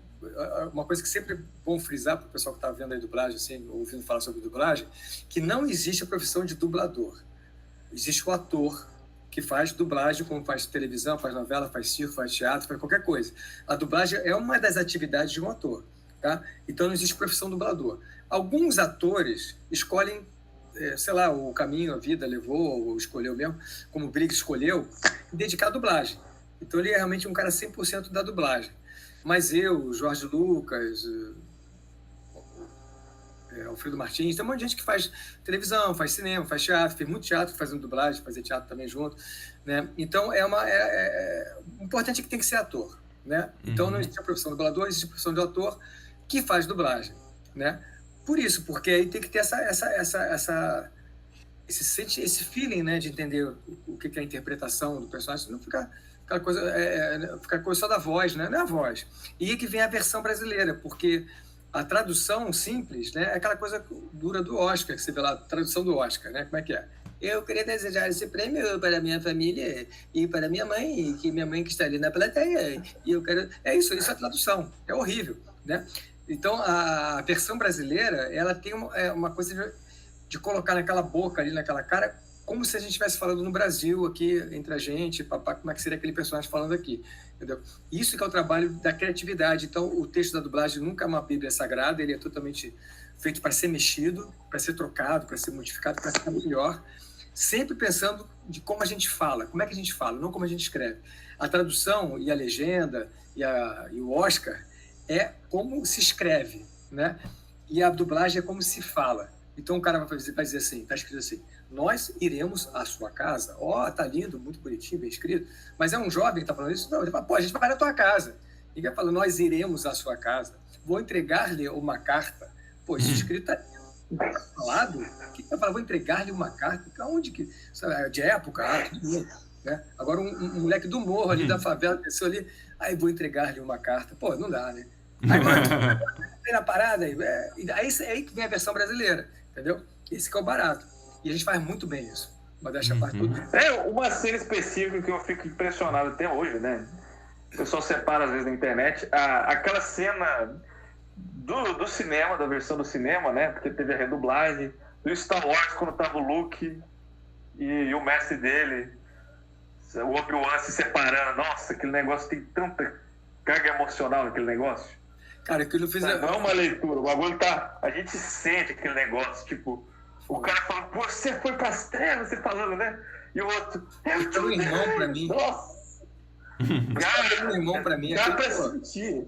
uma coisa que sempre é bom frisar para o pessoal que está vendo aí dublagem, assim, ouvindo falar sobre dublagem, que não existe a profissão de dublador. Existe o ator que faz dublagem, como faz televisão, faz novela, faz circo, faz teatro, faz qualquer coisa. A dublagem é uma das atividades de um ator. Tá? Então não existe profissão dublador. Alguns atores escolhem, sei lá, o caminho, a vida levou, ou escolheu mesmo, como o Briggs escolheu, dedicar à dublagem. Então ele é realmente um cara 100% da dublagem. Mas eu, Jorge Lucas, Alfredo Martins, tem um monte de gente que faz televisão, faz cinema, faz teatro, fez muito teatro fazendo dublagem, fazer teatro também junto, né? Então o importante é que tem que ser ator, né? Então não existe a profissão de dublador, existe a profissão de ator que faz dublagem, né? Por isso, porque aí tem que ter esse feeling, né, de entender o que é a interpretação do personagem, não ficar aquela coisa, ficar coisa só da voz, né? Não é a voz. E aí que vem a versão brasileira, porque a tradução simples, né, é aquela coisa dura do Oscar, que você vê lá, a tradução do Oscar, né? Como é que é? Eu queria desejar esse prêmio para minha família e para minha mãe, que minha mãe que está ali na plateia, e eu quero... Isso é tradução, é horrível, né? Então, a versão brasileira, ela tem uma coisa de colocar naquela boca ali, naquela cara, como se a gente estivesse falando no Brasil, aqui, entre a gente, como é que seria aquele personagem falando aqui, entendeu? Isso que é o trabalho da criatividade. Então, o texto da dublagem nunca é uma bíblia sagrada, ele é totalmente feito para ser mexido, para ser trocado, para ser modificado, para ficar melhor, sempre pensando de como a gente fala, como é que a gente fala, não como a gente escreve. A tradução e a legenda e o Oscar é como se escreve, né? E a dublagem é como se fala. Então o cara vai dizer assim, tá escrito assim, nós iremos à sua casa. Tá lindo, muito bonitinho, bem escrito. Mas é um jovem que tá falando isso? Não, ele fala, a gente vai na tua casa. Ninguém fala, nós iremos à sua casa. Vou entregar-lhe uma carta. Isso escrito tá falado. O que vai falar? Vou entregar-lhe uma carta? Onde que... De época, tudo bem, né? Agora um moleque do morro ali da favela, pensou ali, vou entregar-lhe uma carta. Não dá, né? Agora, tem na parada, aí que vem a versão brasileira, entendeu? Esse que é o barato. E a gente faz muito bem isso. Modéstia à parte tudo. Uma cena específica que eu fico impressionado até hoje, né? O pessoal separa às vezes na internet. Aquela cena do cinema, da versão do cinema, né? Porque teve a redublagem. Do Star Wars, quando tava o Luke e o mestre dele, o Obi-Wan se separando. Nossa, aquele negócio tem tanta carga emocional naquele negócio. Cara, aquilo fez... Não é uma leitura, o bagulho tá... A gente sente aquele negócio, tipo... O cara fala, você foi pras trevas, você falando, né? E o outro... É um irmão pra mim. Nossa! Cara, um irmão pra mim. Dá pra sentir.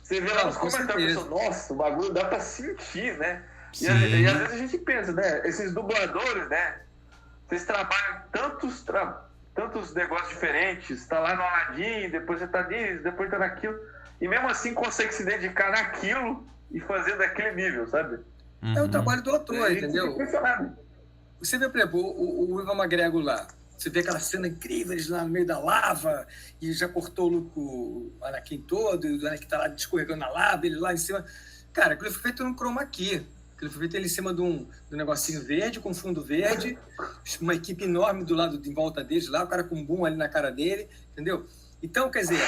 Você vê lá nos comentários, nossa, o bagulho dá pra sentir, né? E às vezes a gente pensa, né? Esses dubladores, né? Vocês trabalham tantos negócios diferentes. Tá lá no Aladdin, depois você tá nisso, depois tá naquilo... e mesmo assim consegue se dedicar naquilo e fazer daquele nível, sabe? É o trabalho do ator, entendeu? Impressionado. Você vê, por exemplo, o Ivan McGregor lá. Você vê aquela cena incrível, eles lá no meio da lava, e já cortou o Anakin todo, e o Anakin tá lá escorregando na lava, ele lá em cima. Cara, aquilo foi feito num chroma key. Aquilo foi feito ele em cima de um negocinho verde, com fundo verde, uma equipe enorme do lado, em volta deles lá, o cara com um boom ali na cara dele, entendeu? Então, quer dizer,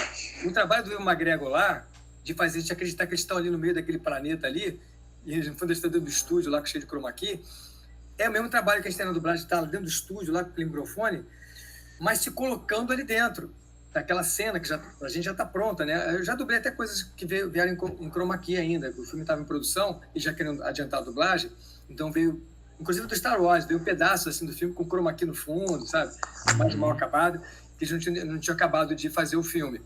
o trabalho do Ivan McGregor lá, de fazer a gente acreditar que eles estão ali no meio daquele planeta ali, e no fundo eles estão dentro do estúdio lá, cheio de chroma key, é o mesmo trabalho que a gente tem na dublagem, está dentro do estúdio, lá com aquele microfone, mas se colocando ali dentro daquela cena que a gente já está pronta, né? Eu já dublei até coisas que vieram em chroma key ainda, o filme estava em produção e já querendo adiantar a dublagem, então veio, inclusive do Star Wars, veio um pedaço assim, do filme com chroma key no fundo, sabe? Mais mal acabado, que a gente não tinha acabado de fazer o filme.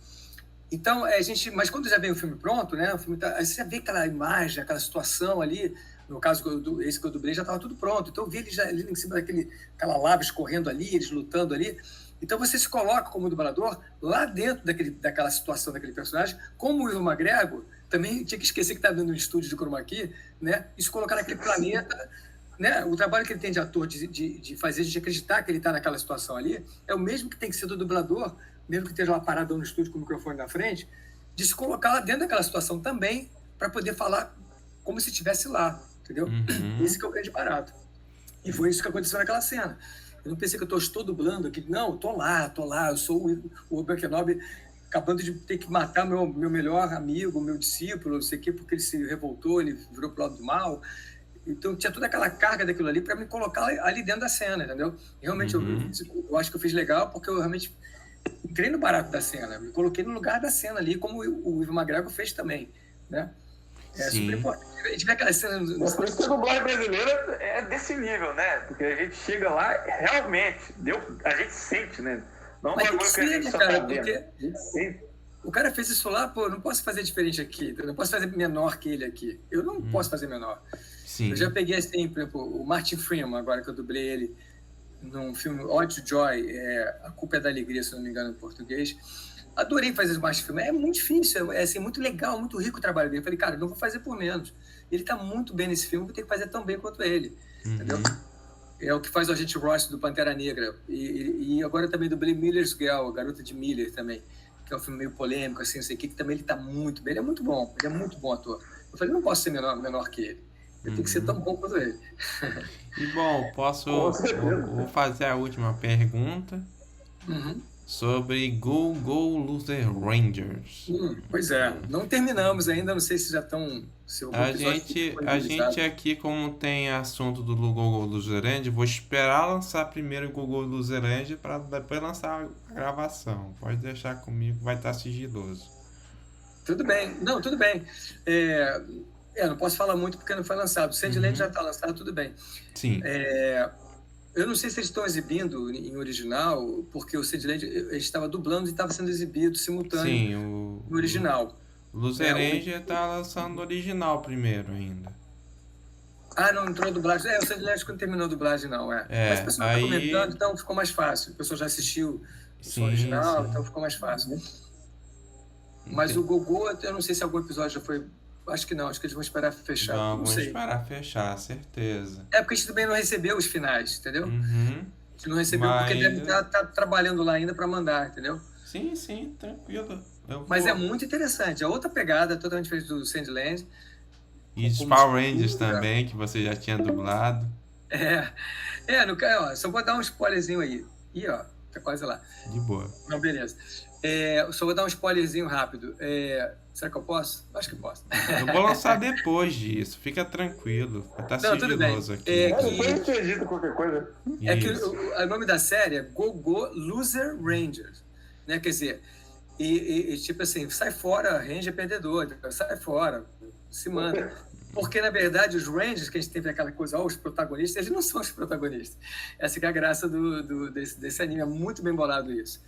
Então, mas quando já vem o filme pronto, né? O filme aí você vê aquela imagem, aquela situação ali. No caso, esse que eu dublei, já estava tudo pronto. Então, eu vi eles ali em cima daquela lava escorrendo ali, eles lutando ali. Então, você se coloca como dublador lá dentro daquela situação, daquele personagem. Como o Ivan McGregor, também tinha que esquecer que estava dentro de um estúdio de chroma key, né? E se colocar naquele planeta, né? O trabalho que ele tem de ator, de fazer a gente acreditar que ele está naquela situação ali, é o mesmo que tem que ser do dublador, mesmo que esteja lá parado no estúdio com o microfone na frente, de se colocar lá dentro daquela situação também, para poder falar como se estivesse lá. Entendeu? Esse que é o grande barato. E foi isso que aconteceu naquela cena. Eu não pensei que eu estou dublando aqui. Não, eu tô lá. Eu sou o Obi-Wan Kenobi acabando de ter que matar meu melhor amigo, meu discípulo, não sei o quê, porque ele se revoltou, ele virou pro lado do mal. Então tinha toda aquela carga daquilo ali para me colocar ali dentro da cena, entendeu? E realmente eu acho que eu fiz legal porque eu realmente entrei no barato da cena, me coloquei no lugar da cena ali, como o Ivan McGregor fez também, né? É super importante. A gente vê aquela cena... Por isso que a dublagem brasileira é desse nível, né? Porque a gente chega lá, realmente, a gente sente, né? Não mas bagulho que a gente só cara, tá vendo. porque A gente sente. O cara fez isso lá, pô, eu não posso fazer diferente aqui, eu não posso fazer menor que ele aqui. Eu não posso fazer menor. Sim. Eu já peguei, assim, por exemplo, o Martin Freeman, agora que eu dublei ele num filme Ode to Joy, A Culpa é da Alegria, se não me engano, em português. Adorei fazer o Martin Freeman. É muito difícil, é assim, muito legal, muito rico o trabalho dele. Eu falei, cara, eu não vou fazer por menos. Ele tá muito bem nesse filme, vou ter que fazer tão bem quanto ele. Entendeu? É o que faz o agente Ross do Pantera Negra. E agora eu também dublei Miller's Girl, a Garota de Miller também, que é um filme meio polêmico, assim, não sei o que também ele tá muito bem. Ele é muito bom ator. Eu falei, não posso ser menor que ele. Eu tenho que ser tão bom quanto ele. E bom, vou fazer a última pergunta sobre Go Go Loser Rangers. Pois é, não terminamos ainda, não sei se já estão... A gente aqui, como tem assunto do Go Go Loser Ranger, vou esperar lançar primeiro o Go Go Loser Ranger para depois lançar a gravação. Pode deixar comigo, vai estar sigiloso. Tudo bem, não, tudo bem. Não posso falar muito porque não foi lançado. O Sandland já está lançado, tudo bem. Sim. Eu não sei se eles estão exibindo em original, porque o Sandland estava dublando e estava sendo exibido simultâneo no original. O Loser Ranger está lançando o original primeiro ainda. Não entrou a dublagem. O Sandland não terminou a dublagem, não. Mas o pessoal está comentando, então ficou mais fácil. O pessoal já assistiu o original, então ficou mais fácil. Mas o Gogô, eu não sei se algum episódio já foi... Acho que não, acho que eles vão esperar fechar. Não sei. Vamos esperar fechar, certeza. Porque a gente também não recebeu os finais, entendeu? A gente não recebeu porque deve estar trabalhando lá ainda para mandar, entendeu? Sim, tranquilo. Mas é muito interessante. É outra pegada, totalmente diferente do Sandland. E os Power Rangers também, que você já tinha dublado. Só vou dar um spoilerzinho aí. Tá quase lá. De boa. Não, beleza. Só vou dar um spoilerzinho rápido. Será que eu posso? Acho que posso. Eu vou lançar depois disso, fica tranquilo. Tá sigiloso aqui. Depois a gente edita qualquer coisa. Que o nome da série é Go Go Loser Rangers. Né? Quer dizer, tipo assim, sai fora, Ranger perdedor, sai fora, se manda. Porque, na verdade, os Rangers, que a gente tem aquela coisa, os protagonistas, eles não são os protagonistas. Essa que é a graça desse anime, é muito bem bolado isso.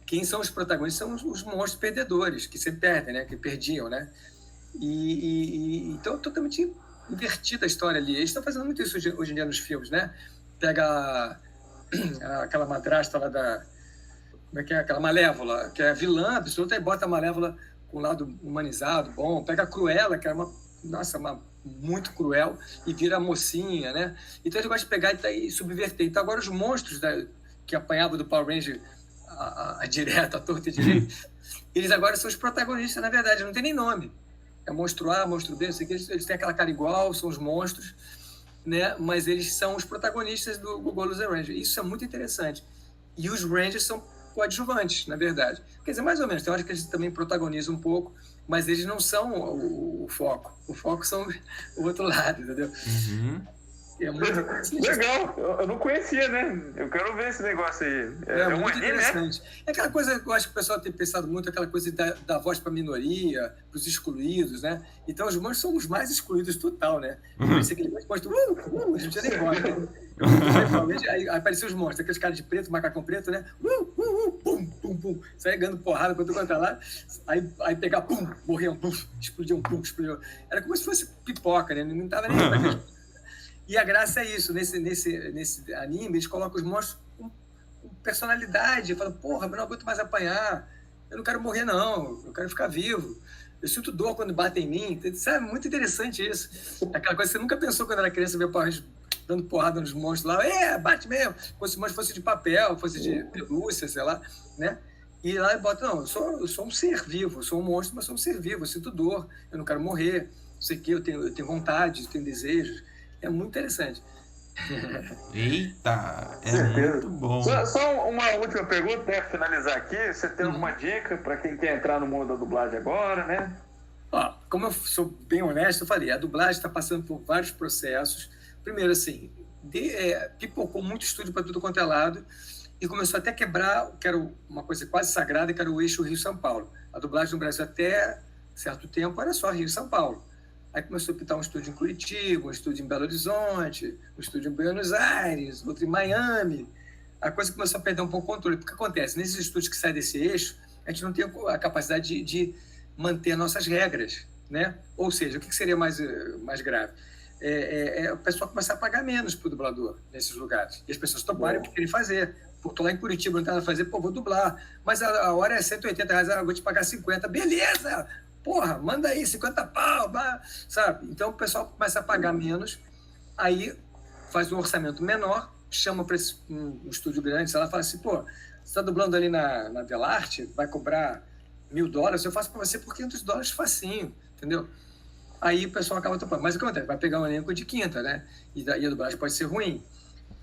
Quem são os protagonistas são os monstros perdedores, que sempre perdem, né? Que perdiam, né? Então, totalmente invertida a história ali. Eles estão fazendo muito isso hoje em dia nos filmes, né? Pega aquela madrasta lá da... Como é que é? Aquela Malévola, que é a vilã absoluta, e bota a Malévola com um lado humanizado, bom. Pega a Cruella, que era muito cruel, e vira a mocinha, né? Então ele gosta de pegar e subverter. Então agora os monstros que apanhavam do Power Ranger a direta, a torta e direita, eles agora são os protagonistas, na verdade, não tem nem nome. É monstro A, monstro B, não sei o que, eles têm aquela cara igual, são os monstros, né? Mas eles são os protagonistas do Golos Ranger. Isso é muito interessante. E os Rangers são coadjuvantes, na verdade. Quer dizer, mais ou menos, tem horas que eles também protagonizam um pouco, mas eles não são o foco. O foco são o outro lado, entendeu? É muito interessante. Legal, eu não conhecia, né? Eu quero ver esse negócio aí. É um muito interessante. Né? É aquela coisa que eu acho que o pessoal tem pensado muito, aquela coisa da voz para a minoria, para os excluídos, né? Então os monstros são os mais excluídos total, né? Parecia aquele monstro, a gente nem gosta, né? Aí apareciam os monstros, aqueles caras de preto, macacão preto, né? Pum, pum, pum. Saia ganhando porrada quando eu lá. Aí pegar, pum, morriam, pum, explodiam, pum, explodiam. Era como se fosse pipoca, né? Não tava nem pra E a graça é isso, nesse anime, eles colocam os monstros com personalidade, falam, porra, eu não aguento mais apanhar, eu não quero morrer não, eu quero ficar vivo, eu sinto dor quando batem em mim, sabe, muito interessante isso. Aquela coisa que você nunca pensou quando era criança, ver dando porrada nos monstros lá, bate mesmo, como se o monstro fosse de papel, fosse de pelúcia, sei lá, né? E lá bota, não, eu sou um ser vivo, eu sou um monstro, mas sou um ser vivo, eu sinto dor, eu não quero morrer, não sei o que, eu tenho vontade, eu tenho desejos. É muito interessante. Eita, muito bom. Só uma última pergunta, né? Finalizar aqui. Você tem alguma dica para quem quer entrar no mundo da dublagem agora, né? Ó, como eu sou bem honesto, eu falei, a dublagem está passando por vários processos. Primeiro, assim, pipocou muito estúdio para tudo quanto é lado e começou até a quebrar, que era uma coisa quase sagrada, que era o eixo Rio-São Paulo. A dublagem no Brasil até certo tempo era só Rio e São Paulo. Aí começou a pintar um estúdio em Curitiba, um estúdio em Belo Horizonte, um estúdio em Buenos Aires, outro em Miami. A coisa começou a perder um pouco o controle. Porque acontece, nesses estúdios que saem desse eixo, a gente não tem a capacidade de manter nossas regras, né? Ou seja, o que seria mais grave? O pessoal começar a pagar menos para o dublador nesses lugares. E as pessoas tomarem o que querem fazer. Pô, tô lá em Curitiba, não tem nada a fazer, vou dublar. Mas a hora é R$180, eu vou te pagar 50. Beleza! Porra, manda aí, 50 pau, sabe? Então o pessoal começa a pagar menos, aí faz um orçamento menor, chama para um estúdio grande, sei lá, fala assim, pô, você está dublando ali na Delarte, vai cobrar $1.000, eu faço para você por $500 facinho, entendeu? Aí o pessoal acaba topando. Mas o que acontece? Vai pegar um elenco de quinta, né? E a dublagem pode ser ruim.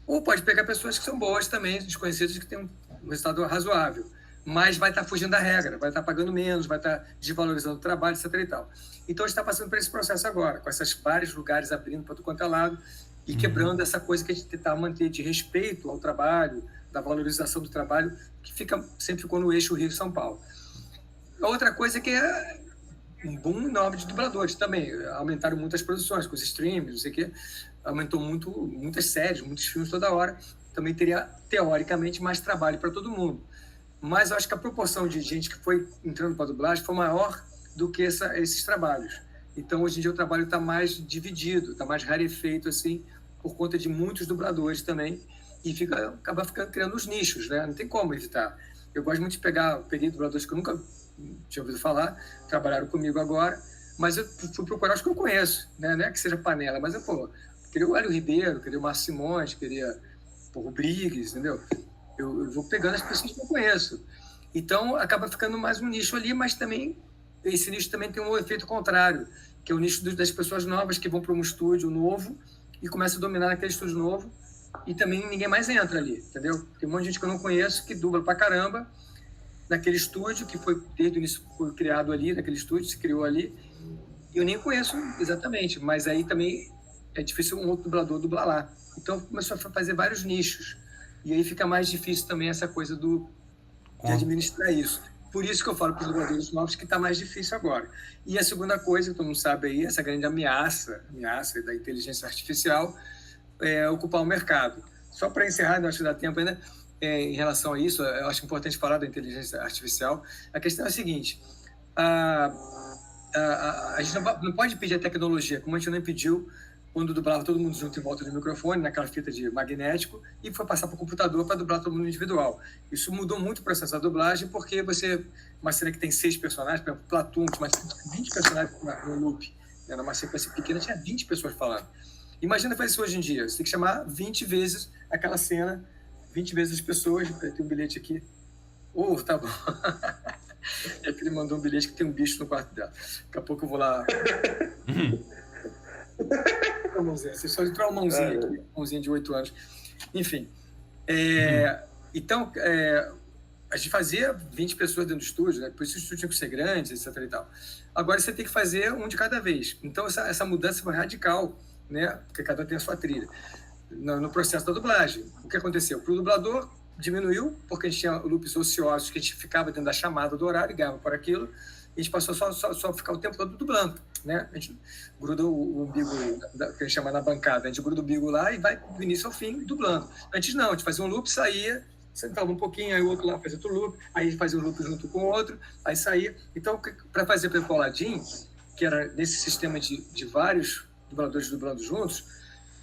Ou pode pegar pessoas que são boas também, desconhecidas, que têm um resultado razoável. Mas vai estar fugindo da regra, vai estar pagando menos, vai estar desvalorizando o trabalho, etc. e tal. Então, a gente está passando por esse processo agora, com esses vários lugares abrindo para todo quanto é lado e quebrando essa coisa que a gente tentar manter de respeito ao trabalho, da valorização do trabalho, que sempre ficou no eixo Rio-São Paulo. A outra coisa é que é um boom enorme de dubladores também. Aumentaram muitas produções, com os streams, não sei o quê. Aumentou muitas séries, muitos filmes toda hora. Também teria, teoricamente, mais trabalho para todo mundo. Mas eu acho que a proporção de gente que foi entrando para a dublagem foi maior do que esses trabalhos. Então, hoje em dia, o trabalho está mais dividido, está mais rarefeito, assim, por conta de muitos dubladores também, e acaba criando os nichos, né? Não tem como evitar. Eu gosto muito de peguei dubladores que eu nunca tinha ouvido falar, trabalharam comigo agora, mas eu fui procurar os que eu conheço, né? Não é que seja panela, mas eu queria o Hélio Ribeiro, queria o Márcio Simões, queria o Briggs, entendeu? Eu vou pegando as pessoas que eu conheço. Então, acaba ficando mais um nicho ali, mas também esse nicho também tem um efeito contrário, que é o nicho das pessoas novas que vão para um estúdio novo e começam a dominar aquele estúdio novo e também ninguém mais entra ali, entendeu? Tem um monte de gente que eu não conheço que dubla pra caramba naquele estúdio que foi, desde o início, foi criado ali, naquele estúdio, se criou ali, e eu nem conheço exatamente, mas aí também é difícil um outro dublador dublar lá. Então, começou a fazer vários nichos. E aí fica mais difícil também essa coisa de administrar isso. Por isso que eu falo para os dubladores novos que está mais difícil agora. E a segunda coisa, que todo mundo sabe aí, essa grande ameaça da inteligência artificial, é ocupar o mercado. Só para encerrar, não acho que dá tempo ainda, em relação a isso, eu acho importante falar da inteligência artificial. A questão é a seguinte, a gente não pode pedir a tecnologia, como a gente não impediu quando dublava todo mundo junto em volta do microfone, naquela fita de magnético, e foi passar para o computador para dublar todo mundo individual. Isso mudou muito o processo da dublagem, porque uma cena que tem 6 personagens, por exemplo, Platoon, tinha 20 personagens no loop, né? Numa sequência pequena, tinha 20 pessoas falando. Imagina fazer isso hoje em dia, você tem que chamar 20 vezes aquela cena, 20 vezes as pessoas. Tem um bilhete aqui. Tá bom. É que ele mandou um bilhete que tem um bicho no quarto dela. Daqui a pouco eu vou lá. Você só entrou uma mãozinha aqui, uma mãozinha de 8 anos. Enfim. Então, a gente fazia 20 pessoas dentro do estúdio, né? Por isso o estúdio tinha que ser grande, etc. E tal. Agora você tem que fazer um de cada vez. Então, essa mudança foi radical, né? Porque cada um tem a sua trilha. No processo da dublagem. O que aconteceu? Para o dublador, diminuiu, porque a gente tinha loops ociosos que a gente ficava dentro da chamada do horário, ligava por aquilo, e a gente passou só a ficar o tempo todo dublando, né? A gente gruda o umbigo, que a gente chama na bancada, a gente gruda o umbigo lá e vai do início ao fim dublando. Antes não, a gente fazia um loop, saía, sentava um pouquinho, aí o outro lá fazia outro loop, aí fazia um loop junto com o outro, aí saía. Então, para fazer o Aladdin, que era nesse sistema de vários dubladores dublando juntos,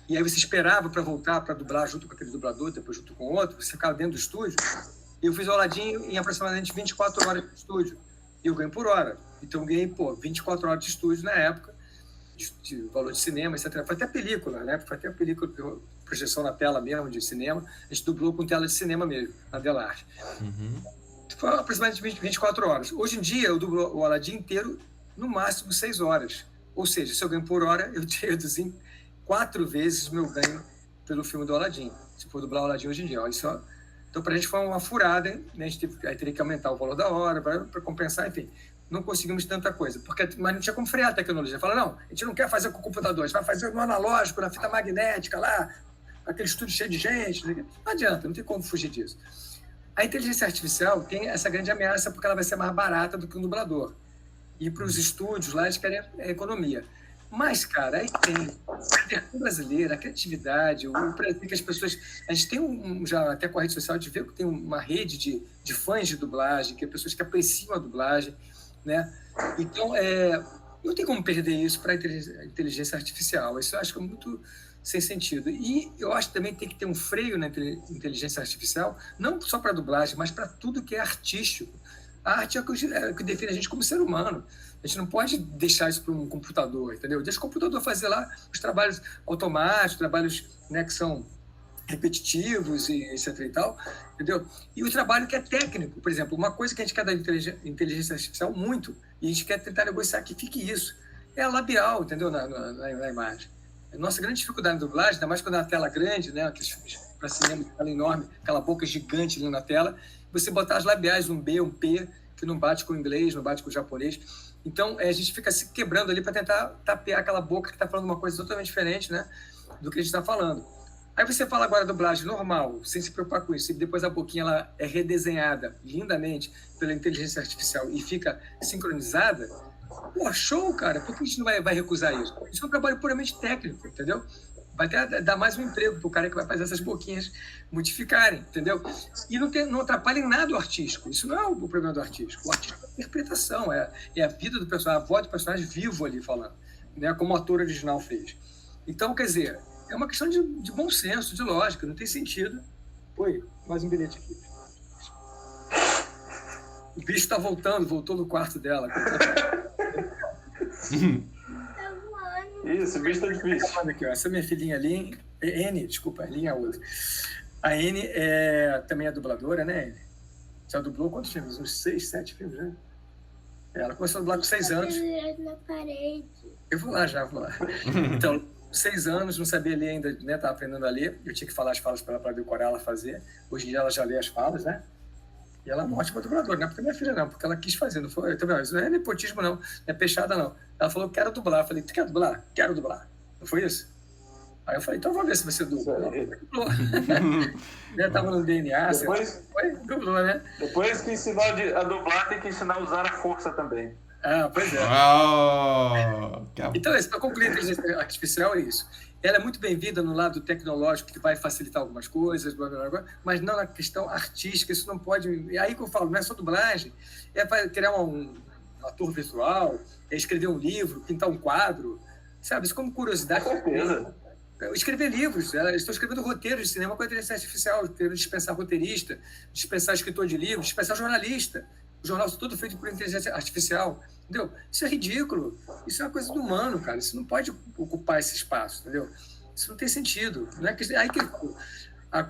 e aí você esperava para voltar para dublar junto com aquele dublador, depois junto com o outro, você ficava dentro do estúdio. Eu fiz o Aladdin em aproximadamente 24 horas de estúdio. E eu ganho por hora. Então eu ganhei, 24 horas de estúdio na época, de valor de cinema, etc. Foi até película, né? Foi até película, projeção na tela mesmo, de cinema. A gente dublou com tela de cinema mesmo, na Delarte. Foi aproximadamente 24 horas. Hoje em dia, eu dublo o Aladdin inteiro, no máximo 6 horas. Ou seja, se eu ganho por hora, eu reduzi 4 vezes o meu ganho pelo filme do Aladdin. Se for dublar o Aladdin hoje em dia. Então, para a gente foi uma furada, né? A gente teria que aumentar o valor da hora para compensar, enfim. Não conseguimos tanta coisa, mas não tinha como frear a tecnologia. Fala, não, a gente não quer fazer com o computador, a gente vai fazer no analógico, na fita magnética lá, aquele estúdio cheio de gente. Não adianta, não tem como fugir disso. A inteligência artificial tem essa grande ameaça porque ela vai ser mais barata do que um dublador. E para os estúdios lá, eles querem a economia. Mas, cara, aí tem a versão brasileira, a criatividade, o prazer que as pessoas... A gente tem já até com a rede social, a gente vê que tem uma rede de fãs de dublagem, que é pessoas que apreciam a dublagem, né? Então, não tem como perder isso para a inteligência artificial. Isso eu acho que é muito sem sentido. E eu acho que também tem que ter um freio na inteligência artificial, não só para dublagem, mas para tudo que é artístico. A arte é o que define a gente como ser humano. A gente não pode deixar isso para um computador, entendeu? Deixa o computador fazer lá os trabalhos automáticos, trabalhos, né, que são repetitivos e etc e tal, entendeu? E o trabalho que é técnico, por exemplo, uma coisa que a gente quer da inteligência artificial muito, e a gente quer tentar negociar que fique isso, é a labial, entendeu? Na imagem. A nossa grande dificuldade na dublagem, ainda mais quando é uma tela grande, né, aqueles filmes para cinema, aquela enorme, aquela boca gigante ali na tela, você botar as labiais, um B, um P, que não bate com o inglês, não bate com o japonês. Então, a gente fica se quebrando ali para tentar tapear aquela boca que está falando uma coisa totalmente diferente, né, do que a gente está falando. Aí você fala agora dublagem normal, sem se preocupar com isso, e depois a boquinha ela é redesenhada lindamente pela inteligência artificial e fica sincronizada. Pô, show, cara. Por que a gente não vai recusar isso? Isso é um trabalho puramente técnico, entendeu? Vai até dar mais um emprego para o cara que vai fazer essas boquinhas modificarem, entendeu? E não atrapalha em nada o artístico. Isso não é o problema do artístico. O artístico é a interpretação, é a vida do personagem, a voz do personagem vivo ali falando, né? Como o ator original fez. Então, quer dizer, é uma questão de bom senso, de lógica, não tem sentido. Oi, mais um bilhete aqui. O bicho está voltou no quarto dela. Isso, o bicho tá difícil. Aqui, ó. Essa é minha filhinha ali, desculpa, a N é a outra. A N também é dubladora, né, N? Já dublou quantos filmes? Uns 6, 7 filmes, né? Ela começou a dublar com 6 anos. Na parede. Eu vou lá. Então, 6 anos, não sabia ler ainda, né? Estava aprendendo a ler. Eu tinha que falar as falas para ela, para decorar ela fazer. Hoje em dia ela já lê as falas, né? E ela é uma ótima dubladora, não é porque minha filha não, porque ela quis fazer, não foi? Isso não é nepotismo, não é peixada, não. Ela falou, quero dublar. Eu falei, tu quer dublar? Quero dublar. Não foi isso? Aí eu falei, então vamos ver se você dubla. Dublou. Tava no DNA, dublou, né? Depois que ensinar a dublar, tem que ensinar a usar a força também. Ah, pois é. Então, para concluir, a inteligência artificial é isso. Ela é muito bem-vinda no lado tecnológico, que vai facilitar algumas coisas, mas não na questão artística, isso não pode... E aí que eu falo, não é só dublagem, é para criar um ator visual, é escrever um livro, pintar um quadro, sabe? Isso como curiosidade. Com certeza. Escrever livros, estou escrevendo roteiros de cinema com a inteligência artificial, quero dispensar roteirista, dispensar escritor de livros, dispensar jornalista. O jornal é todo feito por inteligência artificial, entendeu? Isso é ridículo, isso é uma coisa do humano, cara, isso não pode ocupar esse espaço, entendeu? Isso não tem sentido. Não é que, aí que,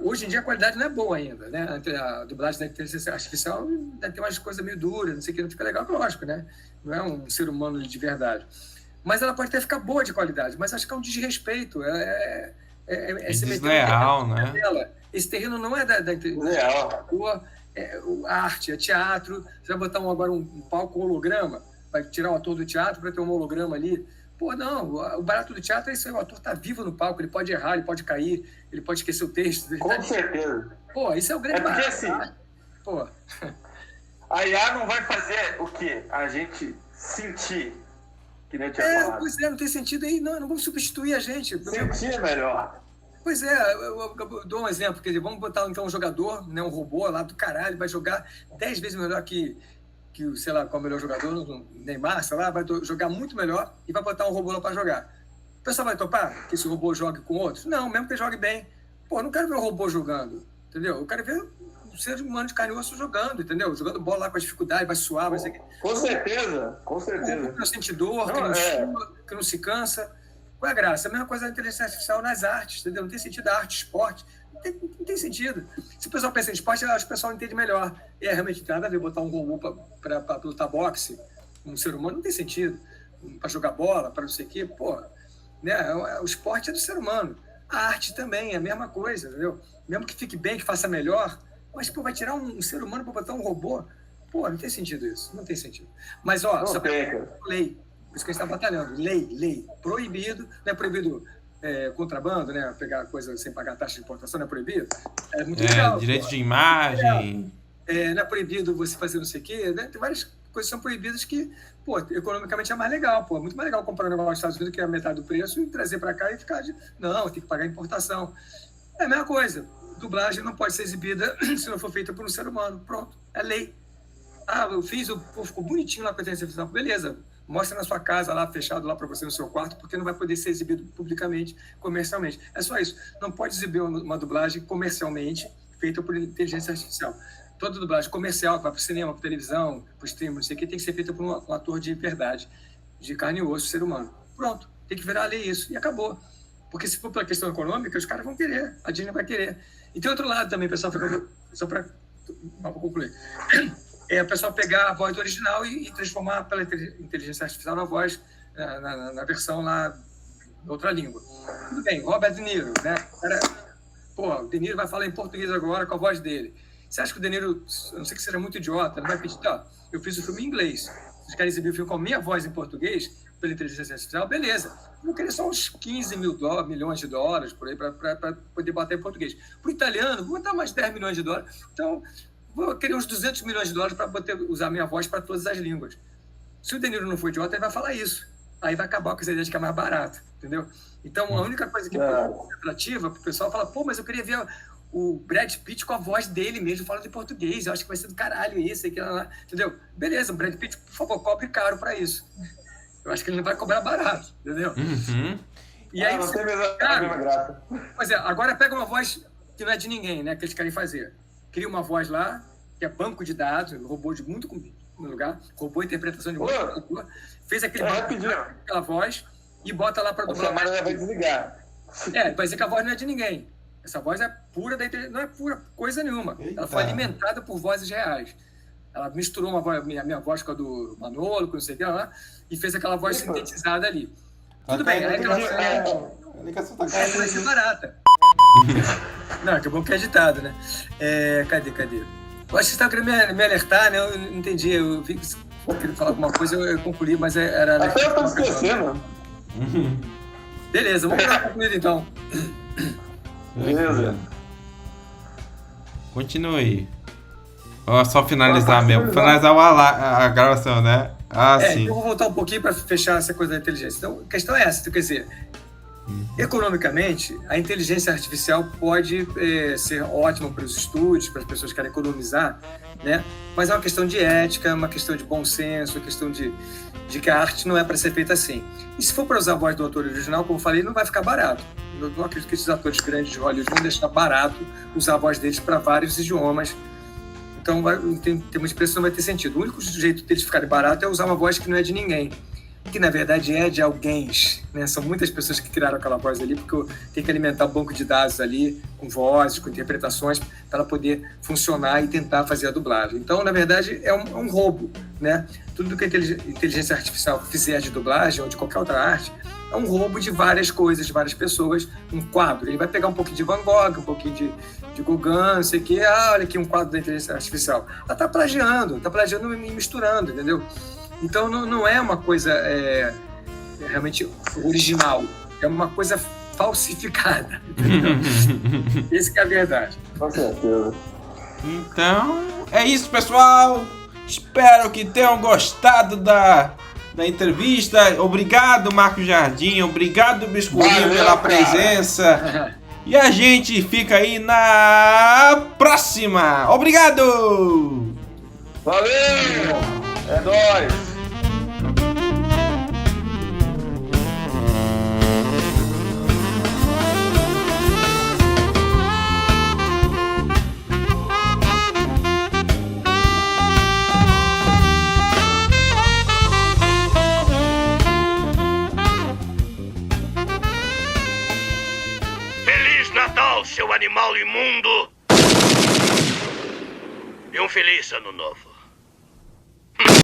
hoje em dia a qualidade não é boa ainda, né? A dublagem da inteligência artificial deve ter umas coisas meio duras, não sei o que, não fica legal, lógico, né? Não é um ser humano de verdade. Mas ela pode até ficar boa de qualidade, mas acho que é um desrespeito. É desleal, né? Dela. Esse terreno não é da a arte, é teatro. Você vai botar agora um palco holograma, vai tirar o ator do teatro para ter um holograma ali. Pô, não, o barato do teatro é isso aí, o ator tá vivo no palco, ele pode errar, ele pode cair, ele pode esquecer o texto. Com certeza. Pô, isso é o grande barato. Assim, pô. A IA não vai fazer o quê? A gente sentir. Que nem eu tinha falado. Pois é, não tem sentido aí, não vamos substituir a gente. Sentir é melhor. Pois é, eu dou um exemplo, quer dizer, vamos botar então um jogador, né, um robô lá do caralho, vai jogar 10 vezes melhor que sei lá, qual é o melhor jogador, o Neymar, sei lá, vai jogar muito melhor e vai botar um robô lá para jogar. O pessoal vai topar que esse robô jogue com outros? Não, mesmo que ele jogue bem. Pô, não quero ver um robô jogando, entendeu? Eu quero ver um ser humano de carne e osso jogando, entendeu? Jogando bola lá com a dificuldade, vai suar, vai ser... Com certeza, com certeza. Que não sente dor, que não sua, que não se cansa. Qual é a graça? A mesma coisa da inteligência artificial nas artes, entendeu? Não tem sentido a arte, esporte. Não tem sentido. Se o pessoal pensa em esporte, acho que o pessoal entende melhor. E realmente tem nada a ver botar um robô para lutar boxe, um ser humano, não tem sentido. Para jogar bola, para não sei o quê, pô. Né? O esporte é do ser humano. A arte também é a mesma coisa, entendeu? Mesmo que fique bem, que faça melhor, mas pô, vai tirar um ser humano para botar um robô? Pô, não tem sentido isso. Não tem sentido. Mas, ó, só lei. Por isso que a gente está batalhando. Lei. Proibido. Não é proibido contrabando, né? Pegar coisa sem pagar taxa de importação, não é proibido? É muito legal. Direito de imagem. Não é proibido você fazer não sei o quê, né? Tem várias coisas que são proibidas que, pô, economicamente é mais legal, pô. É muito mais legal comprar um negócio nos Estados Unidos que é a metade do preço e trazer para cá e ficar de... Não, tem que pagar importação. É a mesma coisa. Dublagem não pode ser exibida se não for feita por um ser humano. Pronto. É lei. Eu fiz, ficou bonitinho lá com a inteligência artificial. Beleza. Mostra na sua casa lá, fechado lá para você no seu quarto, porque não vai poder ser exibido publicamente, comercialmente. É só isso. Não pode exibir uma dublagem comercialmente feita por inteligência artificial. Toda dublagem comercial, que vai para o cinema, para televisão, para o streaming, não sei o que, tem que ser feita por um ator de verdade, de carne e osso, ser humano. Pronto. Tem que virar a lei isso. E acabou. Porque se for pela questão econômica, os caras vão querer. A Disney vai querer. E tem outro lado também, pessoal, só para concluir. O pessoal pegar a voz original e transformar pela inteligência artificial na voz, na versão lá, outra língua. Tudo bem, Robert De Niro, né? O De Niro vai falar em português agora com a voz dele. Você acha que o De Niro, a não ser que seja muito idiota, ele vai pedir, eu fiz o filme em inglês. Vocês querem exibir o filme com a minha voz em português, pela inteligência artificial? Beleza. Vou querer só uns 15 milhões de dólares por aí para poder bater em português. Para o italiano, vou botar mais 10 milhões de dólares. Então, vou querer uns 200 milhões de dólares para poder usar minha voz para todas as línguas. Se o De Niro não for idiota, ele vai falar isso. Aí vai acabar com essa ideia de que é mais barato, entendeu? Então, a única coisa que é atrativa para o pessoal falar, pô, mas eu queria ver o Brad Pitt com a voz dele mesmo, falando em português, eu acho que vai ser do caralho isso, aquilo lá, entendeu? Beleza, o Brad Pitt, por favor, cobre caro para isso. Eu acho que ele não vai cobrar barato, entendeu? Uhum. E aí, não tem a mesma graça. Pois é, agora pega uma voz que não é de ninguém, né, que eles querem fazer. Cria uma voz lá, que é banco de dados, robô de muito no lugar, robô interpretação de muito robô, fez aquele aquela voz e bota lá para dublar. Mas vai desligar. Vai dizer que a voz não é de ninguém. Essa voz é pura da inteligência, não é pura coisa nenhuma. Eita. Ela foi alimentada por vozes reais. Ela misturou uma voz, minha voz com a do Manolo, com não sei o que lá, e fez aquela voz sintetizada ali. Tudo bem, aí aquela voz vai ser barata. Não, que bom que é editado, né? Cadê? Eu acho que você estava querendo me alertar, né? Eu não entendi. Eu vi que você queria falar alguma coisa, eu concluí, mas era... Até eu tô esquecendo. Beleza, vamos dar uma concluída então. Beleza. Continue. Só finalizar mesmo. Finalizar a gravação, né? Sim. Então eu vou voltar um pouquinho para fechar essa coisa da inteligência. Então, a questão é essa. Então, quer dizer, Economicamente, a inteligência artificial pode ser ótima para os estúdios, para as pessoas que querem economizar, né? Mas é uma questão de ética, uma questão de bom senso, uma questão de que a arte não é para ser feita assim. E se for para usar a voz do autor original, como eu falei, não vai ficar barato. Eu não acredito que esses atores grandes de Hollywood vão deixar barato usar a voz deles para vários idiomas. Então, em termos de preço, não vai ter sentido. O único jeito deles ficarem barato é usar uma voz que não é de ninguém, que na verdade é de alguém, né? São muitas pessoas que criaram aquela voz ali, porque tem que alimentar um banco de dados ali, com vozes, com interpretações, para ela poder funcionar e tentar fazer a dublagem. Então, na verdade, é um roubo, né? Tudo que a inteligência artificial fizer de dublagem ou de qualquer outra arte é um roubo de várias coisas, de várias pessoas. Um quadro, ele vai pegar um pouquinho de Van Gogh, um pouquinho de Gauguin, não sei o quê. Olha aqui um quadro da inteligência artificial. Ela está plagiando e misturando, entendeu? Então, não é uma coisa realmente original, é uma coisa falsificada. Essa que é a verdade. Com certeza. Então, é isso, pessoal. Espero que tenham gostado da entrevista. Obrigado, Marcos Jardim. Obrigado, Biscolinho, pela presença. E a gente fica aí na próxima. Obrigado! Valeu! É nóis! Feliz Natal, seu animal imundo! E um feliz ano novo.